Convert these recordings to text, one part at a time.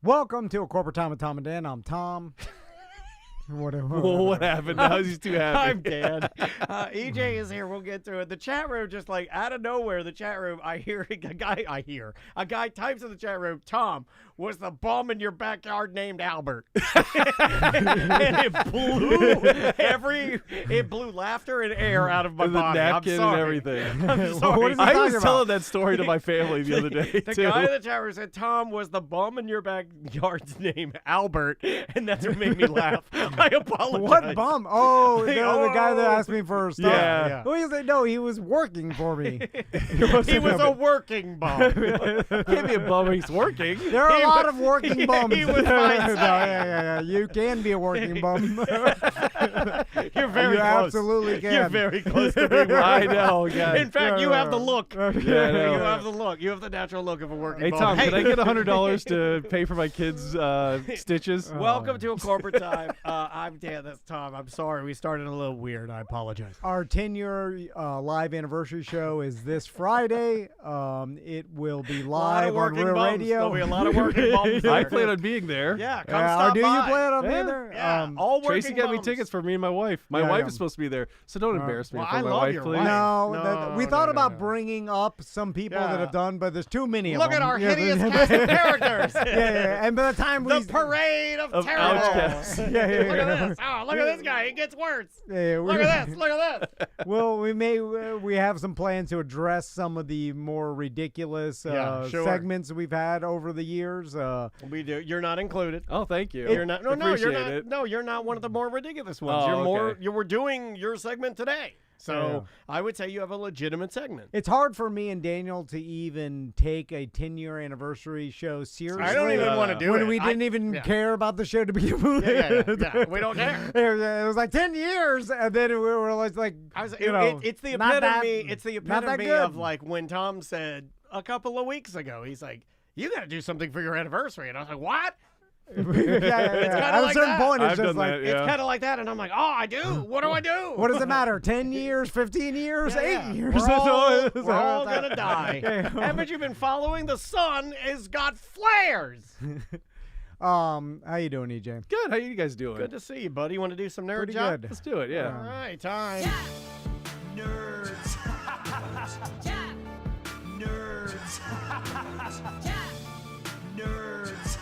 Welcome to A Corporate Time with Tom and Dan. I'm Tom. What happened? Now he's too happy. I'm Dan. EJ is here. We'll get to it. The chat room, just like out of nowhere, the chat room, a guy types in the chat room, Tom, was the bum in your backyard named Albert? And it blew laughter and air out of my the body. napkin I'm sorry. and everything. I'm sorry. What is he I talking was about? telling that story to my family the other day, The too. guy in the chat room said Tom was the bum in your backyard's name Albert, and that's what made me laugh. I apologize. What bum? Oh, the guy that asked me for stuff. Yeah. Well, he said, no, he was working for me. He was a working bum. Can't be a bum. He's working. There are a lot of working bums. he was fine. Yeah. You can be a working bum. You're very You close. absolutely can. You're very close to being I working. know, guys. In fact, you have the look. Yeah, I You know. have the look. You have the natural look of a working Hey, bum. Tom, can I get $100 to pay for my kids' stitches? Welcome to A Corporate Time. I'm Dan. That's Tom. I'm sorry. We started a little weird. I apologize. Our 10-year live anniversary show is this Friday. It will be A lot live of on working Real bums. Radio. There'll be a lot of working bums I there. plan on being there. Yeah, come stop do you by. plan on being Yeah. there? Yeah, all working Tracy got me bums. tickets for me and my wife. My Yeah, wife yeah. is supposed to be there, so don't embarrass me Well, in front I of my love wife, your please. wife. No, we No, thought no, about no. bringing up some people Yeah. that have done, but there's too many of Look them. at our Yeah, hideous yeah. cast of characters. Yeah. And by the time we The parade of Of terrible. outcasts. Yeah. Look at this. Oh, look at this guy. He gets worse. Yeah, Look at this. Look at this. Well, we have some plans to address some of the more ridiculous Yeah, sure. segments we've had over the years. We do. You're not included. Oh, thank you. You're not. No, you're Appreciate not. it. No, you're not one of the more ridiculous ones. Oh, You're more. okay. You were doing your segment today, so Yeah. I would say you have a legitimate segment. It's hard for me and Daniel to even take a 10-year anniversary show seriously. I don't even want to do when it. we didn't even yeah. care about the show to begin with. Yeah. We don't care. It was like 10 years, and then we were like, It's the not that- epitome. It's the not that epitome good. of like when Tom said a couple of weeks ago, he's like, "You got to do something for your anniversary," and I was like, "What?" yeah. kinda At a like certain that. point, it's I've just done like, that, It's Yeah. kind of like that, and I'm like, "Oh, I do. What do I do?" what does it matter? 10 years, 15 years, 8 Yeah. years? We're all gonna die. Yeah. Haven't you been following? The sun has got flares. How you doing, EJ? Good. How you guys doing? Good to see you, buddy. You want to do some nerd Pretty job? good. Let's do it. Yeah. All right, time. Nerds. Nerds. Nerds.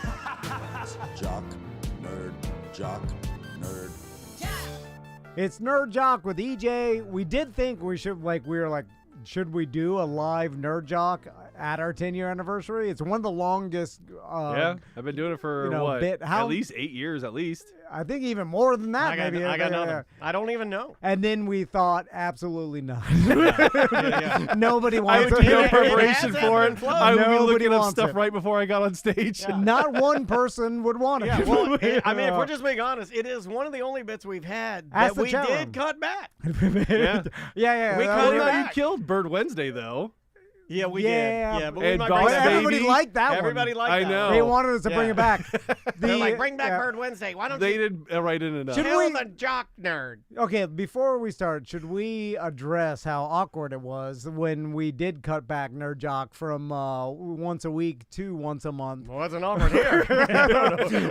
Jock, nerd. It's Nerd Jock with EJ. We did think we should, should we do a live Nerd Jock at our 10-year anniversary? It's one of the longest. Yeah. I've been doing it for what? How, At least 8 years, at least. I think even more than that. I got maybe. nothing. I don't even know. And then we thought, absolutely not. Yeah. Nobody I wants would do no it. preparation It for has it. flown. I would be Nobody looking up wants stuff it. right before I got on stage. Yeah. Not one person would want it. Yeah, well, I mean, if we're just being honest, it is one of the only bits we've had Ask that the we chat did room. cut back. yeah. We that cut was- it No, back. you killed Bird Wednesday, though. Yeah, we Yeah. did. Yeah, but we And might Boss bring that back. Everybody Baby. liked that Everybody one. liked I that. know. They wanted us to bring Yeah. it back. They're like, bring back yeah. Bird Wednesday. Why don't They you did right in enough. Should kill we- the jock nerd? Okay, before we start, should we address how awkward it was when we did cut back Nerd Jock from once a week to once a month? Well, wasn't awkward here.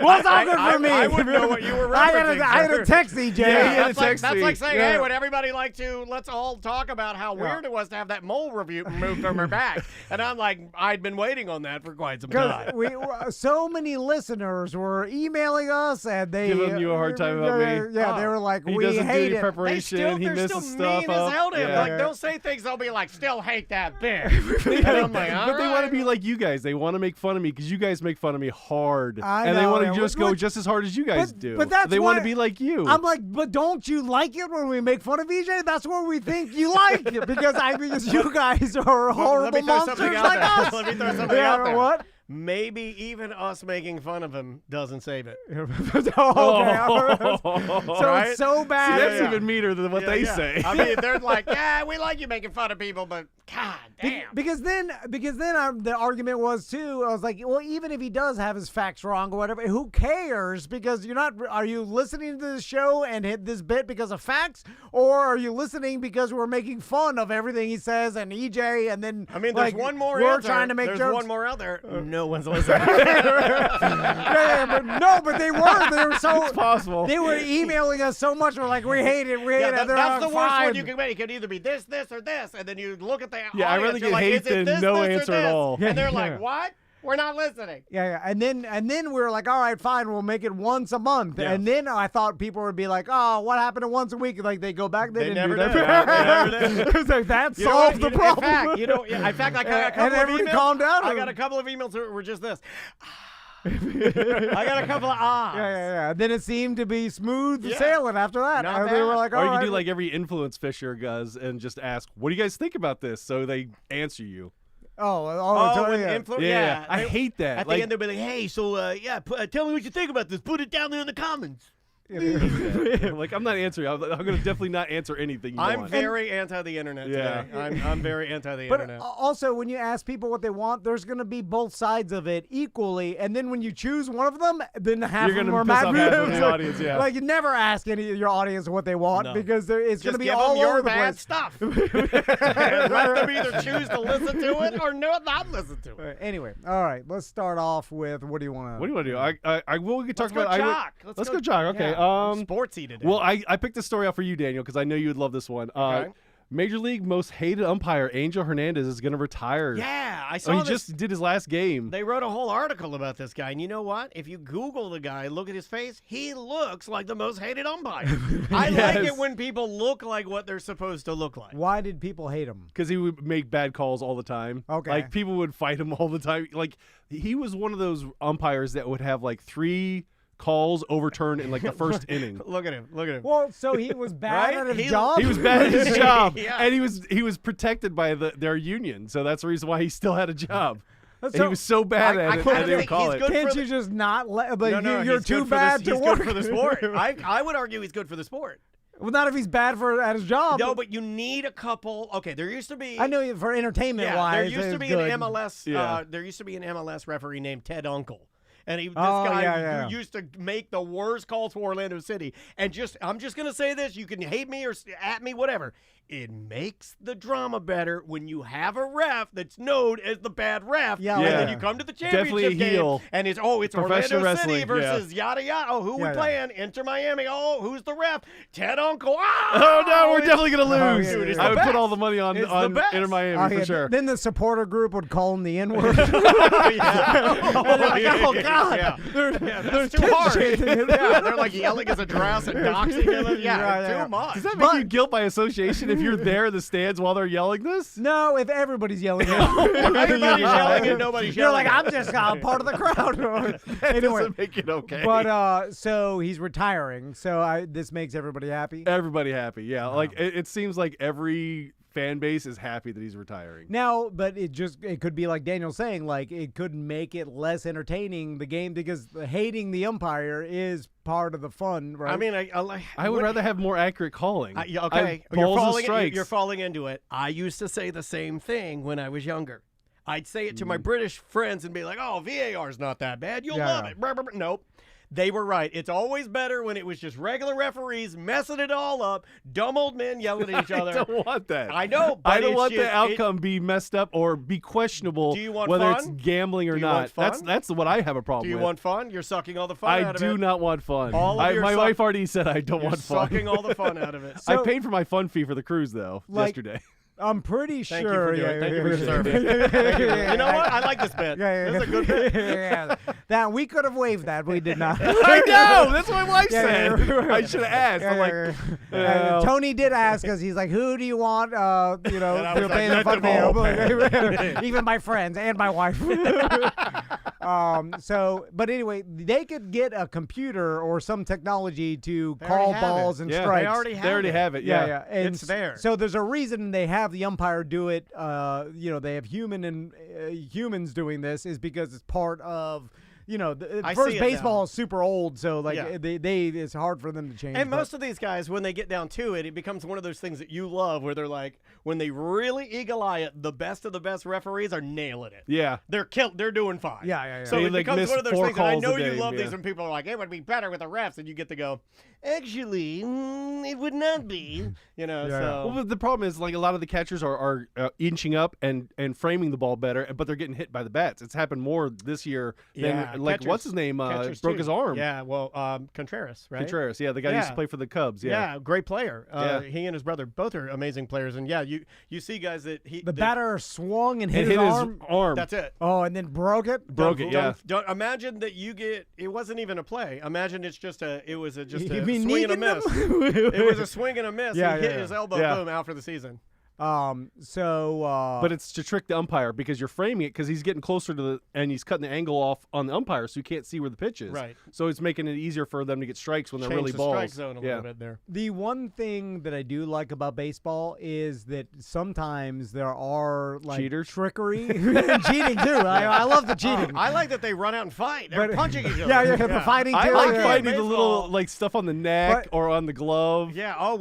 What's awkward for me? I wouldn't know what you were I referencing. had a text EJ. Yeah, Yeah, had to that's like, text that's me. like saying, Yeah. hey, would everybody like to, let's all talk about how weird it was to have that mole review moved from her back. And I'm like, I'd been waiting on that for quite some time. Because so many listeners were emailing us and they Giving you a hard time about me. Yeah, Oh. they were like, He we doesn't do hate any it. preparation. He They're misses still stuff mean up. as hell to him. Yeah. Like, they'll say things, they'll be like, still hate that bit. And I'm like, all But they want right. to be like you guys. They want to make fun of me because you guys make fun of me hard. I and they know, want yeah. to just What- go just as hard as you guys but- do. but that's they want why- to be like you. I'm like, but don't you like it when we make fun of EJ? That's what we think you like it because you guys are Let horrible me throw something monsters out like there. us. Let me throw something Yeah, out there. What? Maybe even us making fun of him doesn't save it. Okay. Oh. So Right? it's so See, bad. that's Yeah. even meaner than what they say. I mean, they're like, yeah, we like you making fun of people, but God damn. Because then the argument was too. I was like, well, even if he does have his facts wrong or whatever, who cares? Because you're not. Are you listening to the show and hit this bit because of facts, or are you listening because we're making fun of everything he says and EJ? And then I mean, like, there's one more. We're out there. trying to make there's jokes. one more out there. no one's listening. but they were. They were so. It's possible. They were emailing us so much. We're like, we hate it. We hate it. They're that's the like, worst fine. one you can make. It can either be this, or this, and then you look at the Yeah, I'd audience, rather you're get like, hate is it than this, no this, or answer at this? all. And they're Yeah. like, what? We're not listening. Yeah. And then we were like, all right, fine, we'll make it once a month. Yeah. And then I thought people would be like, oh, what happened to once a week? Like they go back. They didn't never do did. that. They never did. It was like, that You know solved what? the problem. In fact, I got a And couple of everybody emails. calmed down. I got a couple of emails that were just this. I got a couple of ahs. Yeah. Then it seemed to be smooth Yeah. sailing after that. Not And we were bad. like, Or all you can right. do like every influence fisher does and just ask, what do you guys think about this? So they answer you. oh, totally. with Yeah. influ- Yeah. I They- hate that. At Like, the end, they'll be like, hey, so, tell me what you think about this. Put it down there in the comments. like, I'm not answering. I'm going to definitely not answer anything you I'm want. very anti the internet Yeah. today. I'm very anti the But internet. also, when you ask people what they want, there's going to be both sides of it equally. And then when you choose one of them, then half You're of them gonna are piss mad. off half of It's the like- audience, yeah. Like, you never ask any of your audience what they want No. because it's going Just to be give all them your over the bad place. stuff. And let them either choose to listen to it or not listen to it. Anyway, all right, let's start off with what do you want to? What do you want to do? I will talk Let's go about. Jock. Let's go Jock. Okay. Yeah, I'm sportsy today. Well, I picked this story out for you, Daniel, because I know you would love this one. Okay. Major League most hated umpire Angel Hernandez is going to retire. yeah, I saw Oh, he this. just did his last game. They wrote a whole article about this guy, and you know what? If you Google the guy, look at his face, he looks like the most hated umpire. I like it Yes. when people look like what they're supposed to look like. Why did people hate him? Because he would make bad calls all the time. Okay. Like, people would fight him all the time. Like, he was one of those umpires that would have, like, 3 calls overturned in, like, the first inning. Look at him. Look at him. Well, so he was bad Right? at his He- job. He was bad at his job, Yeah. and he was protected by their union, so that's the reason why he still had a job. And So- he was so bad I at it, kinda and they would think call he's it. good Can't for you just not let? Like, no, you're he's too good for bad the, to he's work good for the sport. I would argue he's good for the sport. Well, not if he's bad at his job. No, but you need a couple. Okay, there used to be. I know for entertainment Yeah, wise. there used to it's be good. an MLS. Yeah. There used to be an MLS referee named Ted Uncle. And this Oh, guy yeah. who used to make the worst calls for Orlando City. And I'm just going to say this. You can hate me or at me, whatever. It makes the drama better when you have a ref that's known as the bad ref. Yeah, And then yeah. you come to the Definitely championship a heel. game. And it's Professional Orlando City wrestling, versus yada yada. Oh, who we Yeah. playing? Inter Miami. Oh, who's the ref? Ted Uncle. Ah! Oh no, we're It's- definitely gonna Oh, lose. yeah, yeah, yeah. I would It's the put all best. the money on It's the best. Inter Miami Oh, for yeah. sure. Then the supporter group would call him the N-word. Oh, God. Yeah. That's too hard. Yeah, they're like yelling his address and doxing him. Yeah, too much. Does that make you guilt by association if you're there in the stands while they're yelling this? No, if everybody's yelling at Everybody's yelling and nobody's You're yelling. like, I'm just part of the crowd. Anyway, Doesn't make it okay. but so he's retiring. So this makes everybody happy. Everybody happy, yeah. Like it seems like every fan base is happy that he's retiring. Now, but it could be like Daniel's saying, like it could make it less entertaining the game because hating the umpire is part of the fun, right? I mean, I would rather have more accurate calling. Yeah, okay, balls and strikes. you're falling into it. I used to say the same thing when I was younger. I'd say it to my British friends and be like, "Oh, VAR's not that bad. You'll Yeah. love it." Brr, brr, brr. Nope. They were right. It's always better when it was just regular referees messing it all up, dumb old men yelling at each other. I don't want that. I know, but I don't it's want just- the outcome be messed up or be questionable. Do you want whether fun? it's gambling or Do you not? want fun? That's what I have a problem Do you with. want fun? You're sucking all the fun I out of do it. not want fun. All of your my suck- wife already said I don't You're want fun. sucking all the fun out of it. I So- paid for my fun fee for the cruise though Like- yesterday. I'm pretty Thank you sure. for doing it. Thank you for your yeah, service. yeah, Thank you. yeah, You know what? I like this bit. Yeah, This is a good bit. yeah. Now we could have waived that. We did not. I know. That's what my wife Yeah, said. yeah, yeah. I should have asked. I'm like, well. Tony did ask us. He's like, "Who do you want? And I To was pay like, the fun "Let them all fee?" Even my friends and my wife. But anyway, they could get a computer or some technology to They call already have balls it. and Yeah. strikes. They already have They already it. have it. Yeah, Yeah. yeah. And It's there. So there's a reason they have the umpire do it. They have humans doing this is because it's part of, I first see it baseball now. is super old, so like Yeah. it's hard for them to change. And but- most of these guys, when they get down to it, it becomes one of those things that you love, where they're like, when they really eagle eye it, the best of the best referees are nailing it. Yeah. They're doing fine. Yeah. So They, it like, becomes miss one of those 4 things. And I calls a know you day, love yeah. these, and people are like, it would be better with the refs, and you get to go, actually, it would not be. Yeah. So Well, but the problem is like a lot of the catchers are inching up and framing the ball better, but they're getting hit by the bats. It's happened more this year than like catchers- what's his name catchers broke too. his arm. Yeah, well, Contreras, right? Contreras, yeah, the guy who used to Yeah. play for the Cubs. Yeah, great player. Yeah. He and his brother both are amazing players, and yeah, you see guys that the batter swung and hit and his hit arm. his arm. That's it. Oh, and then broke it. Broke it, yeah. Don't imagine that you get. It wasn't even a play. Imagine it's just a. It was just You a mean swing and a Negan? miss. It was a swing and a miss. Yeah, he hit yeah, his yeah. elbow. Yeah. Boom, out for the season. But it's to trick the umpire because you're framing it because he's getting closer to the and he's cutting the angle off on the umpire, so you can't see where the pitch is. Right. So it's making it easier for them to get strikes when they're Change really the balls. strike zone a yeah. little bit there. The one thing that I do like about baseball is that sometimes there are like Cheaters? trickery, and cheating too. I love the cheating. I like that they run out and fight. They're But- punching each other. yeah, the fighting too. I like yeah. finding the Baseball. little like stuff on the neck But- or on the glove. Yeah. Oh,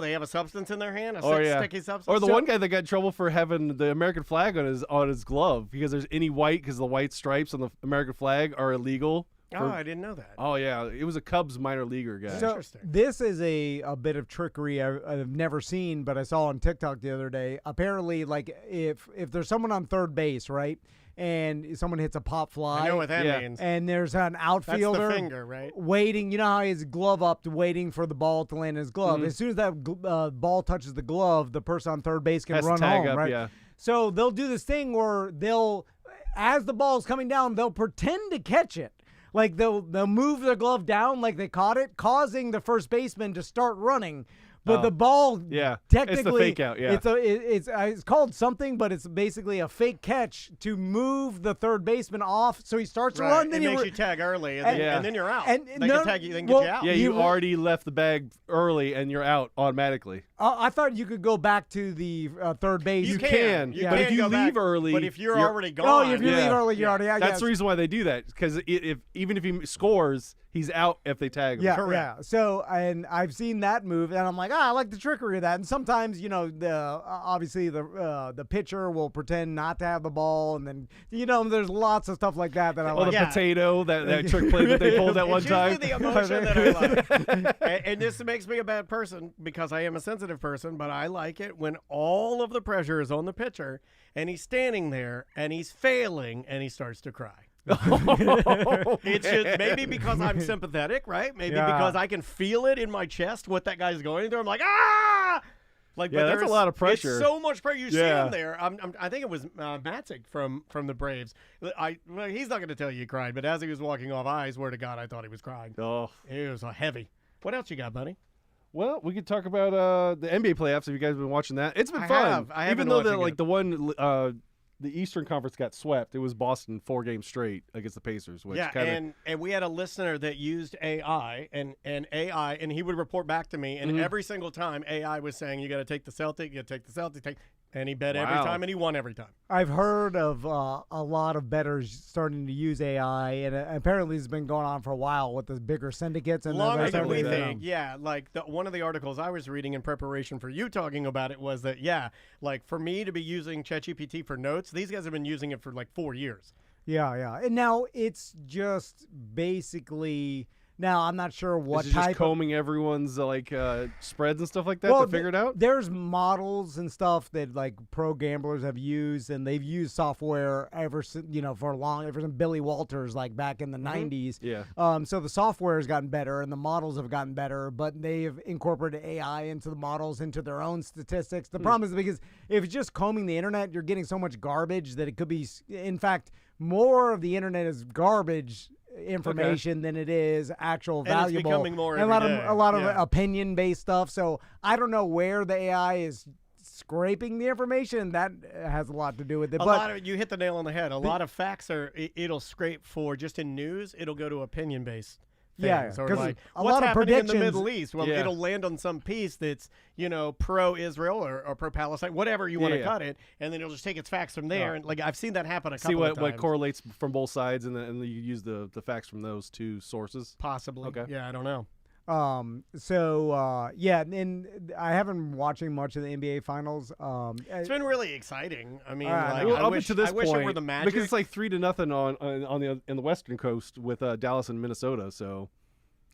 they have a substance in their hand, a Oh, yeah. sticky substance. Or the So- one guy that got in trouble for having the American flag on his glove because there's any white because the white stripes on the American flag are illegal. Oh, I didn't know that. Oh yeah, it was a Cubs minor leaguer guy. So Interesting. this is a bit of trickery I've never seen, but I saw on TikTok the other day. Apparently, like if there's someone on third base, right, and someone hits a pop fly, I know what that Yeah. means. and there's an That's outfielder the finger, right? waiting. You know how he has his glove up, waiting for the ball to land in his glove. Mhm. As soon as that ball touches the glove, the person on third base can Has to run tag home, up, right? yeah. So they'll do this thing where as the ball's coming down, they'll pretend to catch it. Like they'll move their glove down like they caught it, causing the first baseman to start running. But Oh. the ball, Yeah. It's the technically, fake out, yeah. it's called something, but it's basically a fake catch to move the third baseman off, so he starts to run. It Then makes he you tag early, and, and- then, Yeah. and then you're out. and they no- can tag you, then well, get you out. Yeah, You- you already left the bag early and you're out automatically. I thought you could go back to the third base. You can, You but if can you go back, leave early, but if you're you're- already gone, Oh, if you Yeah. leave early, you're already out. That's yes. the reason why they do that because even if he scores, he's out if they tag him. Yeah, Correct. yeah. So, and I've seen that move, and I'm like, I like the trickery of that. And sometimes, obviously the pitcher will pretend not to have the ball, and then there's lots of stuff like that I Or the like. potato that trick play that they pulled at one It's time. usually the emotion that I like. And this makes me a bad person because I am a sensitive person, but I like it when all of the pressure is on the pitcher and he's standing there and he's failing and he starts to cry. It's just maybe because I'm sympathetic, right? Maybe Yeah. because I can feel it in my chest what that guy's going through. I'm like, ah! Like, Yeah, but that's a there's- lot of pressure. It's so much pressure. You see Yeah. him there. I think it was Matzek from the Braves. Well, he's not going to tell you he cried, but as he was walking off, I swear to God, I thought he was crying. Oh. It was heavy. What else you got, buddy? Well, we could talk about the NBA playoffs. Have you guys been watching that? It's been I fun. have. I have Even been though watching it. the one the Eastern Conference got swept, it was Boston 4 games straight against the Pacers. Which Yeah, kinda, and we had a listener that used AI and AI, and he would report back to me, and every single time AI was saying, "You got to take the Celtic, you got to take the Celtic," and he bet every Wow. time, and he won every time. I've heard of a lot of bettors starting to use AI, and apparently it's been going on for a while with the bigger syndicates. And Longer they're than we starting to- think. Yeah, like one of the articles I was reading in preparation for you talking about it was that, like for me to be using ChatGPT for notes, these guys have been using it for like 4 years. Yeah, yeah. And now it's just basically. Now I'm not sure what is it just type of combing everyone's spreads and stuff like that to figure it out? There's models and stuff that like pro gamblers have used, and they've used software ever since for long, ever since Billy Walters, like back in the '90s. Yeah. So the software has gotten better and the models have gotten better, but they've incorporated AI into the models, into their own statistics. The problem is because if it's just combing the internet, you're getting so much garbage that it could be. In fact, more of the internet is garbage information than it is actual And it's valuable. becoming more and a lot every of day. a lot of Yeah. opinion based stuff. So I don't know where the AI is scraping the information. That has a lot to do with it. A But lot of you hit the nail on the head. A lot of facts it'll scrape for just in news. It'll go to opinion based Yeah, or 'cause like a what's lot of happening in the predictions- Middle East. Well, Yeah. it'll land on some piece that's pro-Israel or pro-Palestine, whatever you want to Yeah. cut it, and then it'll just take its facts from there. And like I've seen that happen a couple See of what times. correlates from both sides, and then you use the facts from those two sources. Possibly. Okay. Yeah, I don't know. Yeah, and I haven't been watching much of the NBA finals. It's been really exciting. I mean, I like, know. I up wish, to this I wish point, it were the Magic. because it's like 3-0 on the Western Coast with Dallas and Minnesota. So,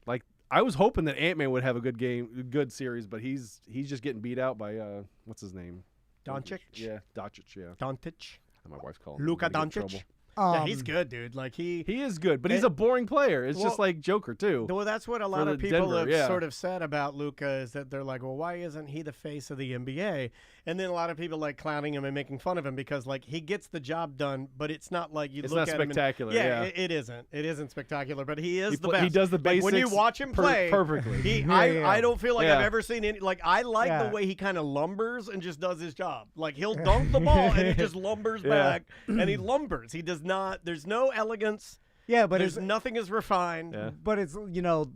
like, I was hoping that Ant-Man would have a good series, but he's just getting beat out by what's his name? Doncic? Yeah, Doncic. Yeah, Doncic. my wife's calling. Luka I'm gonna get in Doncic? trouble. Yeah, he's good, dude. Like He is good, but he's a boring player. It's just well, like Joker too. Well, that's what a lot the of people Denver, have yeah. sort of said about Luka is that they're like, well, why isn't he the face of the NBA? And then a lot of people like clowning him and making fun of him because like he gets the job done, but it's not like you It's look not at him. spectacular, And, yeah. it isn't. It isn't spectacular, but he is He the pl- he best. does the Like, when you basics watch him play perfectly. I don't feel like I've Yeah. ever seen any. Like I like Yeah. the way he kind of lumbers and just does his job. Like he'll dunk the ball and he just lumbers Yeah. back and he lumbers. He does not. There's no elegance. Yeah, but There's it's nothing is refined. Yeah. but it's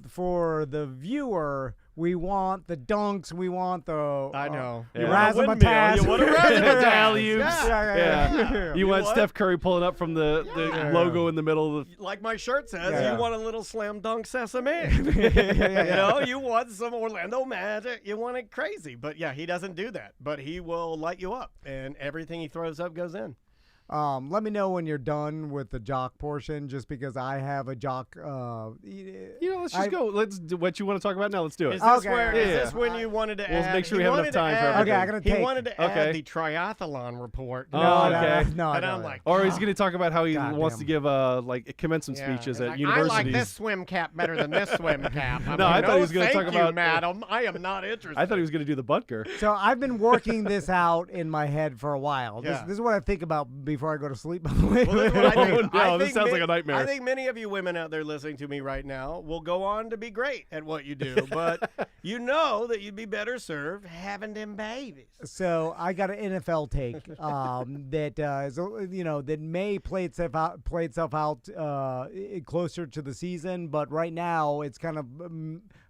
for the viewer, we want the dunks, we want the I know. Yeah. You want a windmill, razzmatazz. You want a razzmatazz. Alley-oops. Yeah. You want what? Steph Curry pulling up from the logo in the middle of the. Like my shirt says, Yeah. you want a little slam dunk sesame. You want some Orlando Magic. You want it crazy. But yeah, he doesn't do that. But he will light you up, and everything he throws up goes in. Let me know when you're done with the Jock portion, just because I have a Jock. Let's just go. Let's do what you want to talk about now. Let's do it. Is this Okay. where? Yeah. Is this when you wanted to We'll add? make sure he we have wanted enough to time for add- everything. Okay, I gotta He take- wanted to Okay. add the triathlon report. Oh, okay. no, And no, I'm no. like, Or he's going to talk about how he God wants damn. to give commencement yeah. speeches It's at like, universities. I like this swim cap better than this swim cap. I'm No, like, I thought he was gonna thank talk you, about- madam. I am not interested. I thought he was going to do the Butker. So I've been working this out in my head for a while. Yeah. This is what I think about before I go to sleep. By the way. Well, that's what I think. Oh, no, I this think sounds like a nightmare. I think many of you women out there listening to me right now will go on to be great at what you do, but you know that you'd be better served having them babies. So I got an NFL take that is that may play itself out closer to the season, but right now it's kind of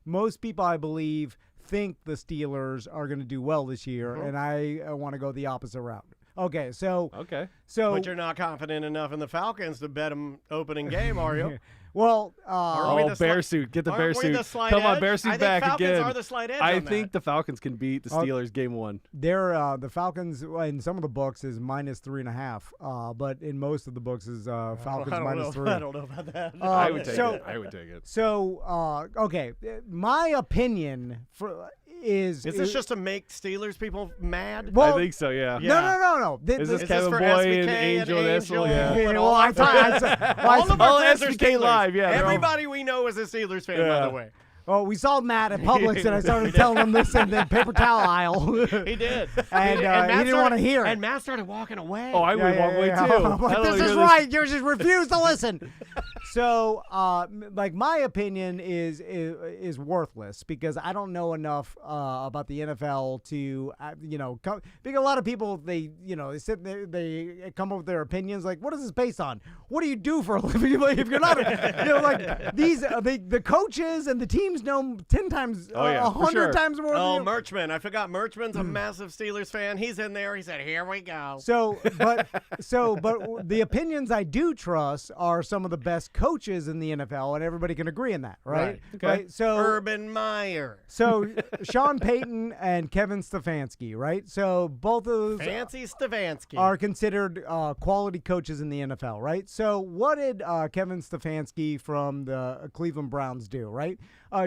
most people, I believe, think the Steelers are going to do well this year, and I want to go the opposite route. Okay, so Okay. But you're not confident enough in the Falcons to bet them opening game, are you? well, Are we Oh, the bear sli- suit. Get the aren't bear we suit. the slight Come on, edge? bear I suit think back Falcons again. are the slight edge I on think that. the Falcons can beat the Steelers game one. they're the Falcons in some of the books is -3.5, but in most of the books is Falcons I don't know. -3. I don't know about that. I would take so- it. I would take it. So, okay, my opinion is this just to make Steelers people mad? well, I think so, yeah. Yeah. No. Is this Is Kevin for Boy SBK and Angel and Essel? Yeah. and well, all I our thought friends? All of our Oh, friends are SBK Steelers. Live, yeah, they're all- Everybody we know is a Steelers fan, by Yeah. the way. well, we saw Matt at Publix, and I started telling him this in the paper towel aisle. He did. And, Matt he didn't started- wanna hear it. And Matt started walking away. Oh, I would walk away too. I'm like, I don't this hear is right. You just refuse to listen. So, like, my opinion is worthless because I don't know enough about the NFL to, because a lot of people they sit there, they come up with their opinions. Like, what is this based on? What do you do for a living? Like, if you're not, like these, the coaches and the teams know 10 times, Oh, yeah, for 100 sure. times more. Oh, than you. Merchman. I forgot Merchman's a massive Steelers fan. He's in there. He said, here we go. But the opinions I do trust are some of the best coaches in the NFL, and everybody can agree on that, right? Right. Okay. Right? So Urban Meyer. Sean Payton and Kevin Stefanski, right? So both of those Fancy Stefanski. are considered quality coaches in the NFL, right? So what did Kevin Stefanski from the Cleveland Browns do, right?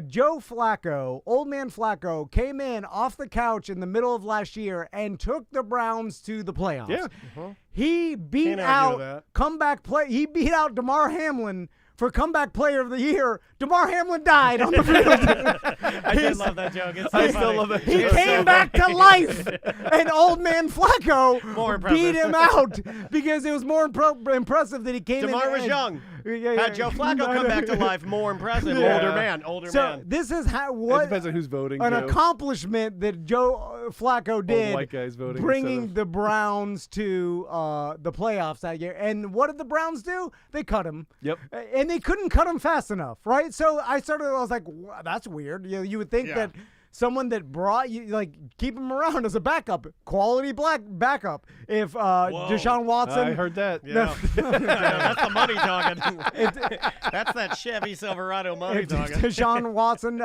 Joe Flacco, old man Flacco, came in off the couch in the middle of last year and took the Browns to the playoffs. Yeah. He beat Can't argue with out that. comeback play. He beat out DeMar Hamlin for comeback player of the year. DeMar Hamlin died on the field. I did love that joke. It's so I funny. still love that He joke. came back to life, and old man Flacco More impressive. beat him out because it was more impressive that he came in. DeMar was and- young. Had Joe Flacco come back to life, more impressive. Yeah. Older So man. this is how It what depends on who's voting. an Joe. accomplishment that Joe Flacco did, white guys voting bringing instead of- the Browns to the playoffs that year. And what did the Browns do? They cut him. Yep. And they couldn't cut him fast enough, right? So I was like, that's weird. You would think that someone that brought you, like, keep him around as a backup, quality black backup. If Deshaun Watson. I heard that. Yeah. That's the money talking. That's that Chevy Silverado money If talking. Deshaun Watson,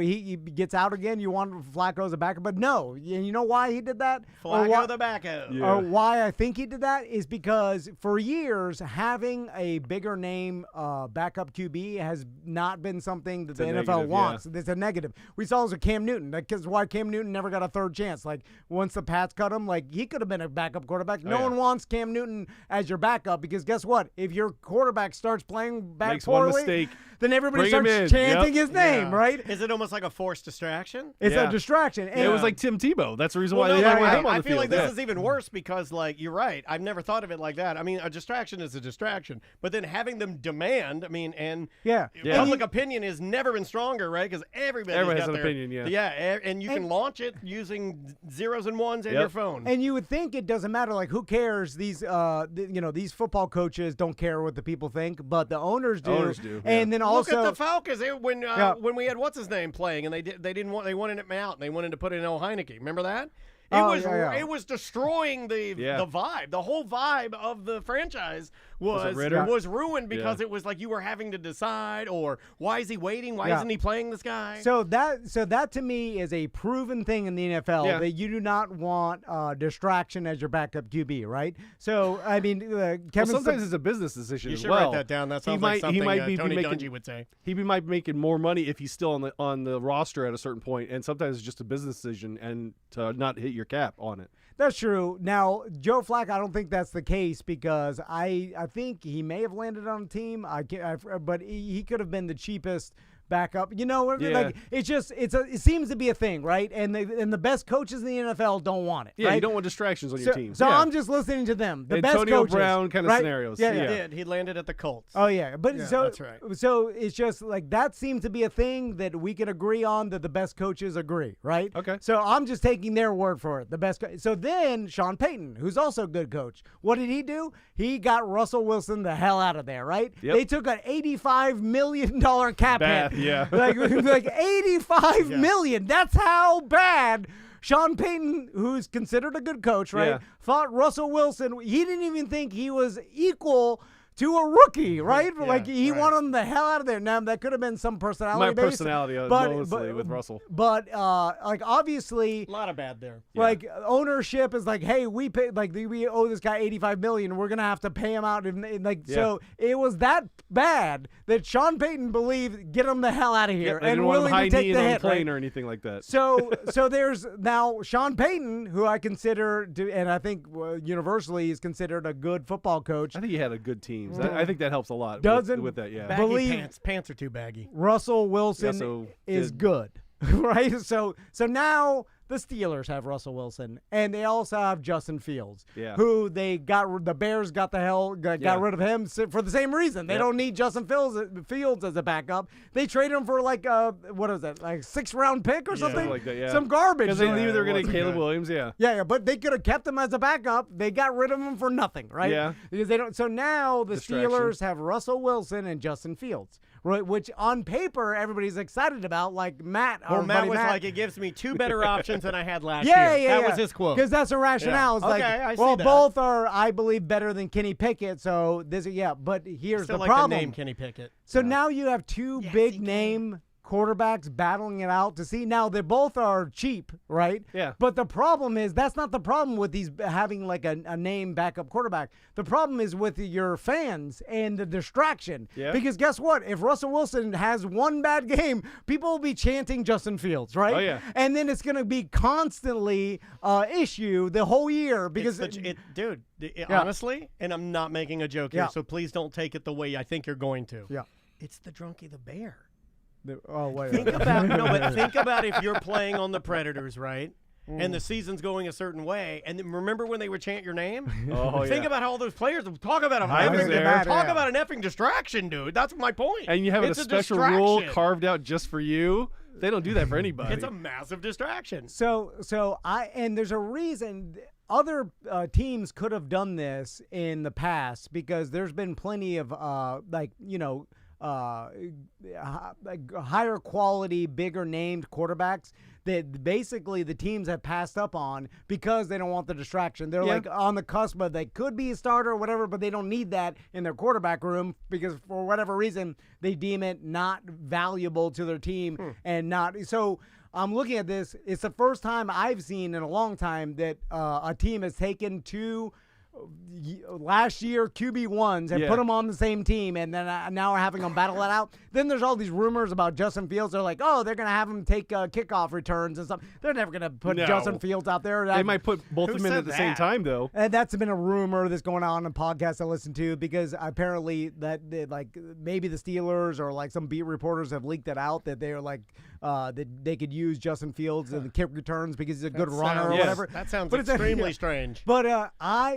he gets out again, you want Flacco as a backup. But no, you know why he did that? Flacco the backup. Yeah. Or why I think he did that is because for years, having a bigger name backup QB has not been something that the NFL negative, wants. It's a negative. We saw this with Cam Newton. That's why Cam Newton never got a third chance. Like, once the Pats cut him, like, he could have been a backup quarterback. No one wants Cam Newton as your backup because guess what? If your quarterback starts playing back Makes one poorly, mistake, then everybody bring him starts in. chanting Yep. his name, right? Is it almost like a forced distraction? It's Yeah. a distraction. And It was like Tim Tebow. That's the reason Well, why no, they like, didn't want him on I the feel field. like this Yeah. is even worse because, like, you're right. I've never thought of it like that. I mean, a distraction is a distraction, but then having them demand, and Yeah. public opinion has never been stronger, right? Because everybody Everyone got has an their, opinion, yeah. Yeah, and you can launch it using zeros and ones and Yep. your phone. And you would think it doesn't matter. Like, who cares? These, these football coaches don't care what the people think, but the owners do. Owners do, And then also, Look at the Falcons when we had what's his name playing, and they wanted him out, and they wanted to put in El Heineke. Remember that? It was destroying the vibe. The whole vibe of the franchise was ruined because it was like you were having to decide, or why is he waiting? Why isn't he playing this guy? So that to me is a proven thing in the NFL that you do not want distraction as your backup QB, right? So I mean, Kevin. Sometimes it's a business decision you as should well. write that down. That sounds like something Tony Dungy would say. He might be making more money if he's still on the roster at a certain point, and sometimes it's just a business decision and to not hit your cap on it. That's true. Now, Joe Flacco, I don't think that's the case because I think he may have landed on a team. But he could have been the cheapest backup. Like it seems to be a thing, right? And the best coaches in the NFL don't want it. Yeah, right? you don't want distractions on your team. So yeah. I'm just listening to them. The best Antonio coaches, Brown kind of right? scenarios. Yeah, He yeah. did. He landed at the Colts. Oh yeah, but so that's right. So it's just like that seems to be a thing that we can agree on that the best coaches agree, right? Okay. So I'm just taking their word for it. The best. So then Sean Payton, who's also a good coach, what did he do? He got Russell Wilson the hell out of there, right? Yep. They took an $85 million cap hit. Yeah. like $85 million. That's how bad. Sean Payton, who's considered a good coach, right, Yeah. thought Russell Wilson, he didn't even think he was equal to a rookie, right? Like, he wanted him the hell out of there. Now, that could have been some personality My based, personality but with Russell. But, obviously, A lot of bad there. like, ownership is like, hey, we owe this guy $85 million. We're going to have to pay him out. So it was that bad that Sean Payton believed, get him the hell out of here. They didn't and want him willing high to take knee the on hit, plane right? or anything like that. So there's now Sean Payton, who I consider, and I think universally is considered a good football coach. I think he had a good team. I think that helps a lot Doesn't with that. Yeah. Baggy believe- pants are too baggy. Russell Wilson so is good, right? So now the Steelers have Russell Wilson, and they also have Justin Fields, who the Bears got rid of him for the same reason. They don't need Justin Fields as a backup. They traded him for like what is that, like 6th-round pick or something? Like that, yeah. Some garbage. Because they knew they were going to wasn't get Caleb good. Williams. Yeah. Yeah, but they could have kept him as a backup. They got rid of him for nothing, right? Yeah. Because they don't. So now the Distraction. Steelers have Russell Wilson and Justin Fields, right? Which on paper everybody's excited about. Like Matt, Well, our Matt buddy was Matt. like, it gives me two better options than I had last Yeah, year. yeah, That was his quote. Because that's a rationale. Yeah. It's like, Okay, I see well, that. both are, I believe, better than Kenny Pickett. So this, But here's Still the like problem. the name Kenny Pickett. So now you have two big name quarterbacks battling it out to see. Now they both are cheap, right? Yeah. But the problem is that's not the problem with these having like a name backup quarterback. The problem is with your fans and the distraction. Yeah. Because guess what? If Russell Wilson has one bad game, people will be chanting Justin Fields, right? Oh, yeah. And then it's going to be constantly issue the whole year because Honestly, and I'm not making a joke here, Yeah. so please don't take it the way I think you're going to. Yeah. It's the drunkie the bear. Oh wait. Think about if you're playing on the Predators, right? and the season's going a certain way. And then remember when they would chant your name? Oh, Think yeah. about all those players. Talk about I was there. Talk about an effing distraction, dude. That's my point. And you have a It's special rule distraction. carved out just for you. They don't do that for anybody. It's a massive distraction. And there's a reason other teams could have done this in the past because there's been plenty of higher quality, bigger named quarterbacks that basically the teams have passed up on because they don't want the distraction. They're like on the cusp of they could be a starter or whatever, but they don't need that in their quarterback room because for whatever reason they deem it not valuable to their team and not so. I'm looking at this. It's the first time I've seen in a long time that a team has taken two last year QB1s and put them on the same team, and then now we're having them battle it out. Then there's all these rumors about Justin Fields. They're like, oh, they're going to have him take kickoff returns and stuff. They're never going to put Justin Fields out there. They might put both of them in at the same time, though. And that's been a rumor that's going on a podcast I listen to because apparently maybe the Steelers or like some beat reporters have leaked it out that they're like that they could use Justin Fields in the kick returns because he's a good runner or whatever. That sounds extremely strange. But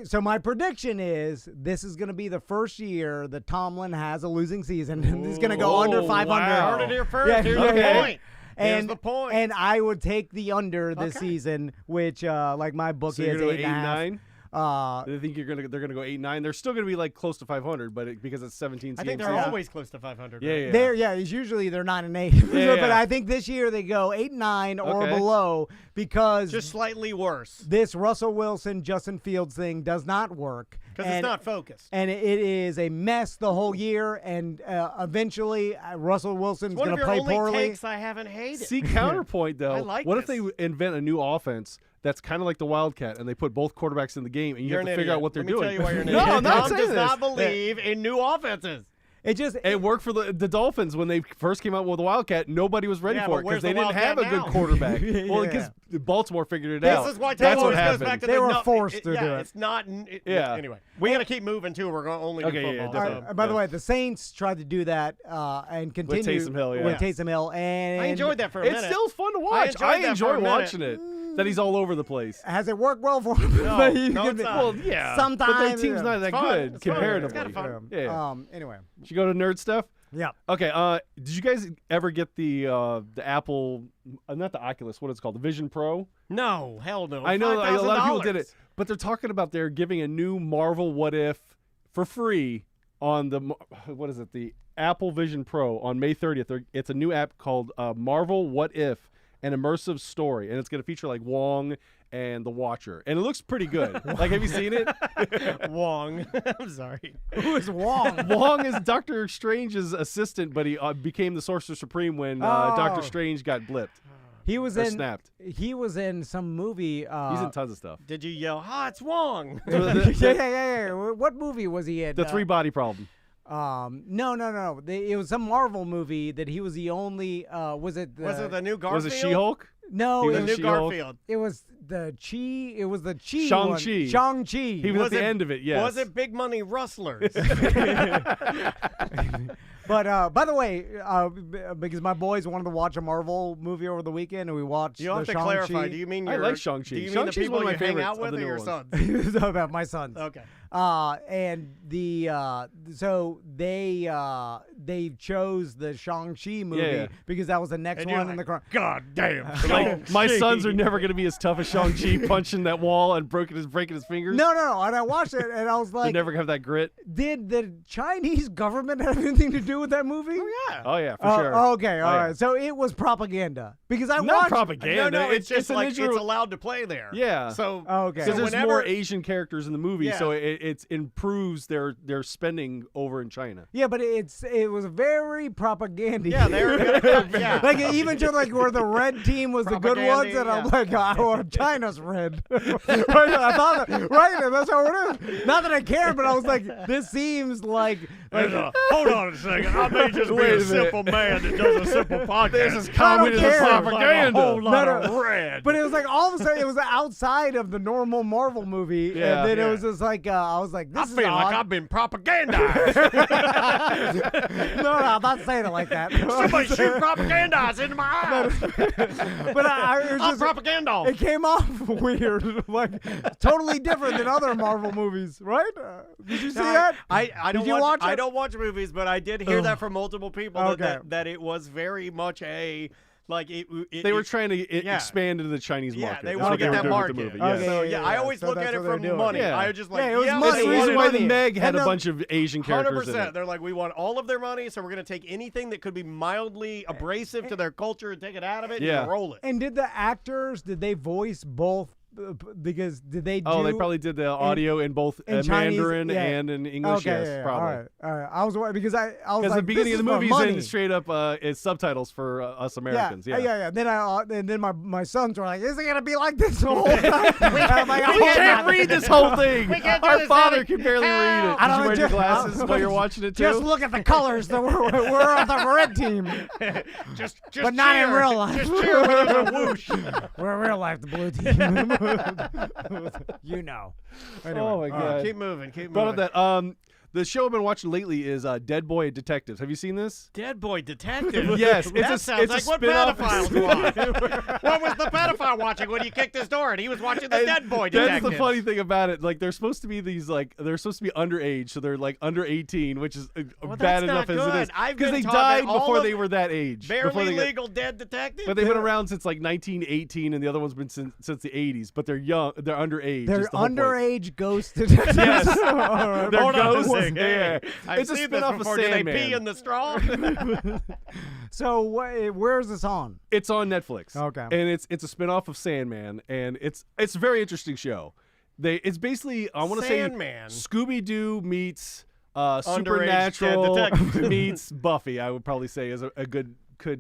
so my prediction is this is going to be the first year that Tomlin has a losing season and he's going to go under 500. Wow. Heard it here first. Yeah, Here's okay. the point. Here's And the point. And I would take the under this season, which like my book So is you're going to 8.5. 8-9? They think they're gonna go 8-9. They're still gonna be like close to 500, but because it's 17 teams. I think they're always close to 500. Yeah. It's usually they're 9-8. Yeah. But I think this year they go 8-9 or Okay. below because Just slightly worse this Russell Wilson, Justin Fields thing does not work. because it's not focused. And it is a mess the whole year. And eventually Russell Wilson's One going of to your play only poorly. takes I haven't hated. See, counterpoint though. I like what if this. they invent a new offense that's kind of like the Wildcat, and they put both quarterbacks in the game, and you You're have to an figure idiot. out what they're Let me doing? tell you why you're an No, idiot. I'm not Tom saying does this. not believe in new offenses. It just It worked for the Dolphins when they first came out with the Wildcat. Nobody was ready Yeah, for but it where's because they the didn't have a Wildcat good now? quarterback. Well, Yeah. because Baltimore figured it out. This is why That's Tom what always goes happened. back to They the were no, forced to do it. It's not. Yeah. Anyway, we got to keep moving too. We're going to only do Okay, yeah, football. definitely. so. by the way, the Saints tried to do that and continue Taysom Hill, yeah. with Taysom Hill, and I enjoyed that for a It's minute. still fun to watch. enjoyed that for a minute. watching it. That he's all over the place. Has it worked well for him? No, But you no, can- it's not. Well, yeah. Sometimes, but their team's yeah. not that fun. good It's fun. comparatively. It's kinda fun. Yeah. Anyway, Should you go to nerd stuff? yeah. Okay. Did you guys ever get the Apple, not the Oculus, what it's called, the Vision Pro? No, hell no. I know a lot of people did $5,000. it, but they're talking about they're giving a new Marvel What If for free on the the Apple Vision Pro on May 30th. It's a new app called Marvel What If, an immersive story, and it's going to feature like Wong and the Watcher, and it looks pretty good. Like, have you seen it? Wong. I'm sorry. Who is Wong? Wong is Doctor Strange's assistant, but he became the Sorcerer Supreme when Doctor Strange got blipped He was or in. snapped. He was in some movie. He's in tons of stuff. Did you yell, "Ha, it's Wong"? yeah. What movie was he in? The Three Body Problem. No. It was some Marvel movie that he was the only. Was it the new Garfield? Was it She-Hulk? No, He The was new She-Hulk. Garfield. it was the Chi. It was the Chi. Shang-Chi. one. Shang-Chi. He was Was at the it- end of it, yes. Was it Big Money Rustlers? But by the way, because my boys wanted to watch a Marvel movie over the weekend, and we watched. You have the to clarify. Shang-Chi. Do you mean I your, like Shang-Chi. Do you mean Shang-Chi's the people one of my you hang favorites out of with, the or new your ones. sons? It was about my sons. Okay. And the they chose the Shang-Chi movie Yeah. because that was the next And you're one in the. like, God damn. Like, my sons are never going to be as tough as Shang-Chi punching that wall and breaking his fingers. No. And I watched it, and I was They like, never have that grit. did the Chinese government have anything to do with that movie? Yeah. Oh, yeah, for sure. Okay, all Oh, right. yeah. So it was propaganda because I Not watched. propaganda. No, it's just an like intro- it's allowed to play there. Yeah. So Okay. Because so there's whenever, more Asian characters in the movie, Yeah. so it improves their spending over in China. Yeah, but it was very propaganda. Yeah, they're yeah. Like it even showed like where the red team was the good ones, and I'm like, oh, China's red. I thought, right, that's how it is. Not that I care, but I was like, this seems like Hold on a second. I may just be Wait a a minute. simple man that does a simple podcast. This is communism communism care. propaganda. A whole lot No, of red. But it was like all of a sudden it was outside of the normal Marvel movie, Yeah. and then Yeah. it was just like I was like, I this is feel like odd. I've been propagandized. No, I'm not saying it like that. Somebody shoot propagandized into my eyes. But it was I'm just, propaganda. it came off weird, like totally different than other Marvel movies, right? Did you see that? I don't Did you watch, watch I it? don't watch movies, but I did hear that from multiple people Okay. that it was very much a like it. They were trying to yeah. expand into the Chinese Yeah, market. they That's want what to get were that doing with market. the movie. Okay. Yes. So Yeah, I yeah, always so look that's at it what they're from doing. money. Yeah. I was just like, Yeah, it was yeah, money. That's the Money. reason why the Money. Meg had And a the- bunch of Asian characters in 100%. it. They're like, we want all of their money, so we're going to take anything that could be mildly abrasive to their culture and take it out of it Yeah. and roll it. And did the actors, did they voice both? Because did they do? Oh, they probably did the audio in both in Chinese, Mandarin yeah. and in English. Okay, Yes, yeah, yeah. probably. All right. I was because I was Because like, the beginning this of the is for movie's money. in straight up it's subtitles for us Americans. Yeah. yeah. Then my sons were like, "Is it gonna be like this the whole time?" I'm like, We can't read this whole thing. can't do Our this, father Daddy. can barely read it. I Did don't you wear your just- glasses while you're watching it too? Just look at the colors. That we're on the red team, Just but not in cheer. real life. Just cheer when there's a whoosh. We're in real life the blue team. You know. Anyway, Oh my god. Keep moving. Keep Brought moving. up that the show I've been watching lately is Dead Boy Detectives. Have you seen this? Dead Boy Detective. Yes, that it's sounds like a what spin-off. pedophiles watch. What was the pedophile watching when you kicked his door and he was watching the And Dead Boy Detective? That's the funny thing about it. Like, they're supposed to be they're supposed to be underage, so they're like under 18, which is Well, bad that's enough not as it good. is. I've Because been they taught died that all before of they were that age. before Barely they got- legal dead detective. But they've been around since like 1918, and the other one's been since the 80s. But they're young. They're underage. they're is the whole point. underage ghost detectives. Yes. All right. They're Hold on a ghosts. second. Yeah. I've It's a seen this spin-off of before. Do they Sandman. pee in the straw? So where's this on? It's on Netflix. Okay. And it's a spin-off of Sandman, and it's a very interesting show. It's basically, I want to say, Sandman. Scooby-Doo meets Underage Supernatural dead detective. meets Buffy. I would probably say is a good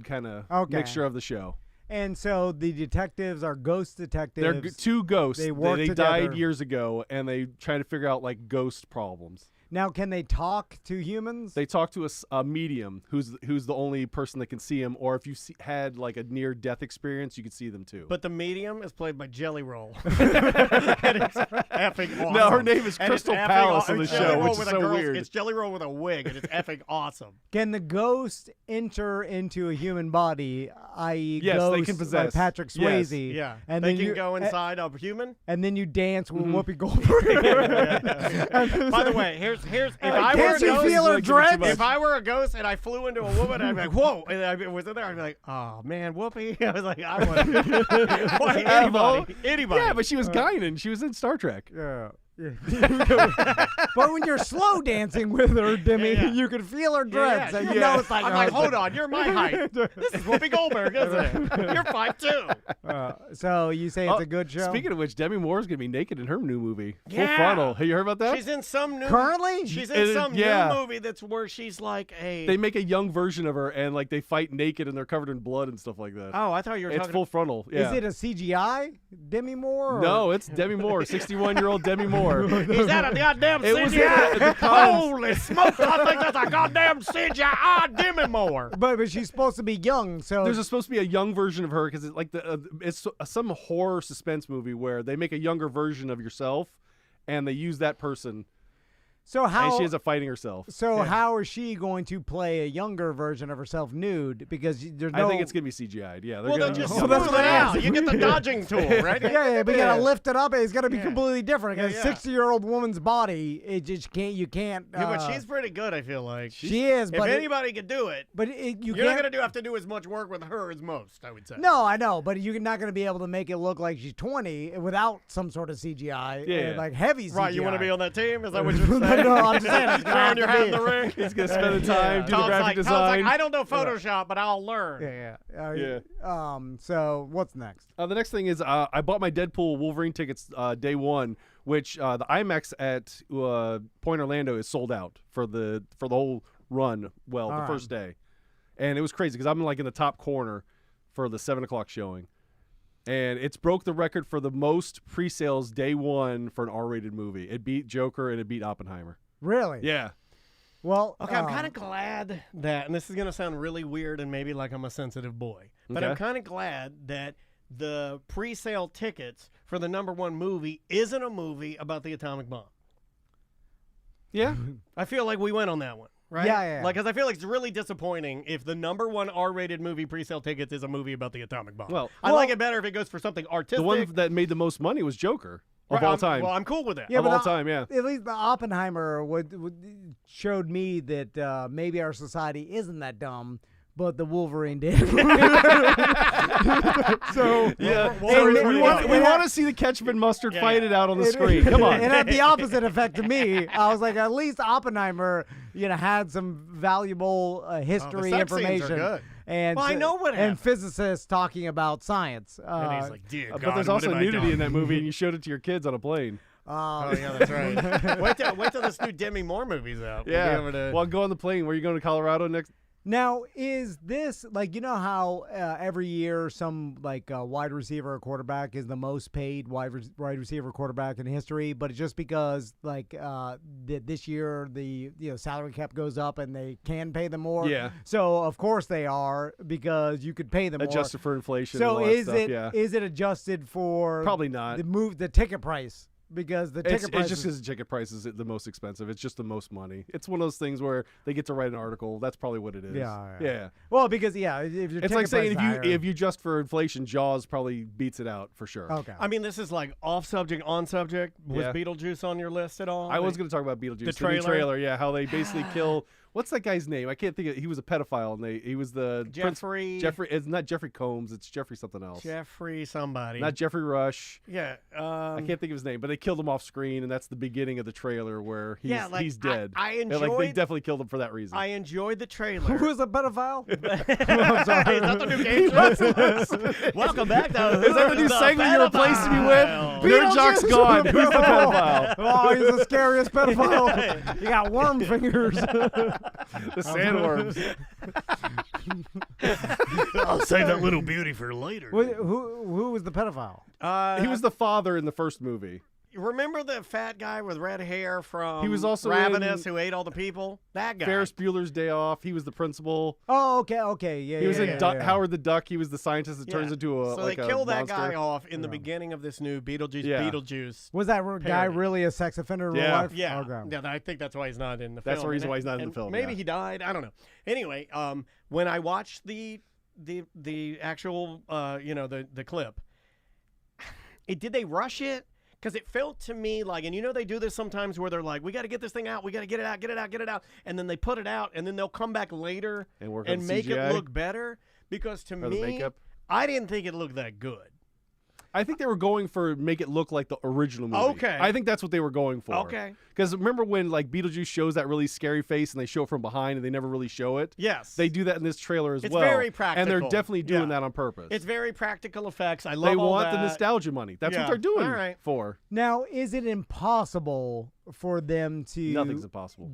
kind of Okay. mixture of the show. And so the detectives are ghost detectives. They're two ghosts. They work They together. died years ago, and they try to figure out like ghost problems. Now, can they talk to humans? They talk to a medium who's the only person that can see him, or if you had like a near death experience, you could see them too. But the medium is played by Jelly Roll. And it's effing awesome. No, her name is And it's Crystal effing Palace aw- on the it's show, Jelly Roll which is with a so girl's- weird. It's Jelly Roll with a wig, and it's effing awesome. Can the ghost enter into a human body, i.e., Yes, they ghost can like possess. Patrick Yes. Swayze? Yeah. and they then can you go inside a human. and then you dance with Mm-hmm. Whoopi Goldberg. By the way, here's if I were a Can't you ghost, feel her like, give it too dreads? much. if I were a ghost and I flew into a woman, I'd be like, whoa, and I was in there, I'd be like, oh man, Whoopi. I was like, I want Well, anybody. Yeah, but she was Guinan. She was in Star Trek. Yeah. But when you're slow dancing with her, Demi, Yeah, yeah. you can feel her Yeah, dreads. yeah. And you know it's like, I'm like, hold on, you're my height. This is Whoopi Goldberg, isn't it? You're 5'2". So you say it's a good show? Speaking of which, Demi Moore's gonna be naked in her new movie, Full Yeah. Frontal. Have you heard about that? She's in some new. Currently? She's in some yeah. new movie that's where she's like a. They make a young version of her, and like they fight naked, and they're covered in blood and stuff like that. Oh, I thought you were It's talking. Full Frontal. Yeah. Is it a CGI Demi Moore? or- No, it's Demi Moore, 61-year-old Demi Moore. Is that a goddamn It was CGI? at the Cons. Holy smokes! I think that's a goddamn CGI Demi Moore. But she's supposed to be young, so There's supposed to be a young version of her because it's like it's some horror suspense movie where they make a younger version of yourself, and they use that person, so how and she ends up fighting herself. so how is she going to play a younger version of herself nude? Because there's no. I think it's gonna be CGI'd. Yeah, they're Well, gonna then just use Well, that's smooth what it I out. asked. You get the dodging tool, right? Yeah, but you gotta lift it up. It's gotta be Yeah. completely different. Because Yeah, a yeah. 60-year-old woman's body, it just can't. You can't. Yeah, but she's pretty good. I feel like she is, If but anybody could do it, you you're not can't. gonna have to do as much work with her as most. I would say. No, I know, but you're not going to be able to make it look like she's 20 without some sort of CGI, Yeah. like heavy CGI. Right? You want to be on that team? Is that what you're saying? No, I'm just saying. It's gonna Throwing have your to hat be. in the ring. He's gonna spend the time, do the Tom's graphic like, design. I don't know Photoshop, but I'll learn. Yeah. So what's next? The next thing is I bought my Deadpool Wolverine tickets day one, which the IMAX at Point Orlando is sold out for the whole run. Well, All the right. first day, and it was crazy because I'm like in the top corner for the 7:00 showing, and it's broke the record for the most pre-sales day one for an R-rated movie. It beat Joker and it beat Oppenheimer. Really? Yeah. Well, Okay, I'm kind of glad that, and this is going to sound really weird and maybe like I'm a sensitive boy, but I'm Okay. kind of glad that the pre-sale tickets for the #1 movie isn't a movie about the atomic bomb. Yeah. I feel like we went on that one, right? Yeah. Like, because I feel like it's really disappointing if the #1 R-rated movie pre-sale tickets is a movie about the atomic bomb. Well- I like it better if it goes for something artistic. The one that made the most money was Joker of Right, all I'm- time. Well, I'm cool with that. Yeah, of but all time, yeah. At least the Oppenheimer showed me that maybe our society isn't that dumb, but the Wolverine did. So Yeah, Wolverine's so pretty we good. want to see the ketchup and mustard Yeah, fight yeah. it out on the screen. Come on. It had the opposite effect to me. I was like, at least Oppenheimer, had some valuable history sex scenes are information. good. And Well, I know what and happened. physicists talking about science. And he's like, dear God, But there's what also have I nudity done? in that movie, and you showed it to your kids on a plane. Oh, yeah, that's right. wait till this new Demi Moore movie's out. We'll be Yeah. able to- Well, go on the plane. Where are you going to Colorado next? Now, is this how every year some wide receiver or quarterback is the most paid wide receiver quarterback in history, but it's just because this year the salary cap goes up and they can pay them more. Yeah. So of course they are, because you could pay them Adjusted for inflation. more. So and all that is stuff, it Yeah. is it adjusted for Probably not. the ticket price? Because the ticket It's price just because the ticket price is the most expensive. It's just the most money. It's one of those things where they get to write an article. That's probably what it is. Yeah. Well, because if your It's ticket like saying price is higher- if you adjust for inflation, Jaws probably beats it out for sure. okay. I mean, this is like off subject, on subject. Was Yeah. Beetlejuice on your list at all? I was going to talk about Beetlejuice. The new trailer? trailer. Yeah, how they basically kill. What's that guy's name? I can't think of. He was a pedophile, and he was the Jeffrey. Jeffrey. It's not Jeffrey Combs. It's Jeffrey something else. Jeffrey somebody. Not Jeffrey Rush. Yeah. I can't think of his name, but they killed him off screen, and that's the beginning of the trailer where he's dead. I And, they enjoyed. definitely killed him for that reason. I enjoyed the trailer. Who is a pedophile? I'm sorry. Is that the new game show? Welcome back, though. Is that the new segment you're replacing me with? pedophile. Nerd Jock's gone. Who's the pedophile? Oh, he's the scariest pedophile. You got worm fingers. The sandworms. I'll save that little beauty for later. Who was the pedophile? He was the father in the first movie. Remember the fat guy with red hair from He was also Ravenous in who ate all the people? That guy. Ferris Bueller's Day Off. He was the principal. Oh, okay, yeah. He was in yeah. Howard the Duck. He was the scientist that Yeah. turns into a So like they a kill that monster. guy off in the beginning of this new Beetlejuice. Yeah. Beetlejuice. Was that guy Parody. really a sex offender in real Yeah. life? Yeah. Okay. Yeah, I think that's why he's not in the film. That's the reason why he's not in the And film, Maybe yeah. he died. I don't know. Anyway, when I watched the actual the clip, did they rush it? Because it felt to me like, and they do this sometimes where they're like, we got to get this thing out, we got to get it out, and then they put it out, and then they'll come back later And work on make CGI? it look better. Because to Or the me, makeup? I didn't think it looked that good. I think they were going for make it look like the original movie. Okay. I think that's what they were going for. Okay. Because remember when Beetlejuice shows that really scary face and they show it from behind and they never really show it? Yes. They do that in this trailer as It's well. very And practical. they're definitely doing Yeah. that on purpose. It's very practical effects. I love they all want that. the nostalgia money. That's Yeah. what they're doing All right. for. Now, is it impossible for them to Nothing's impossible.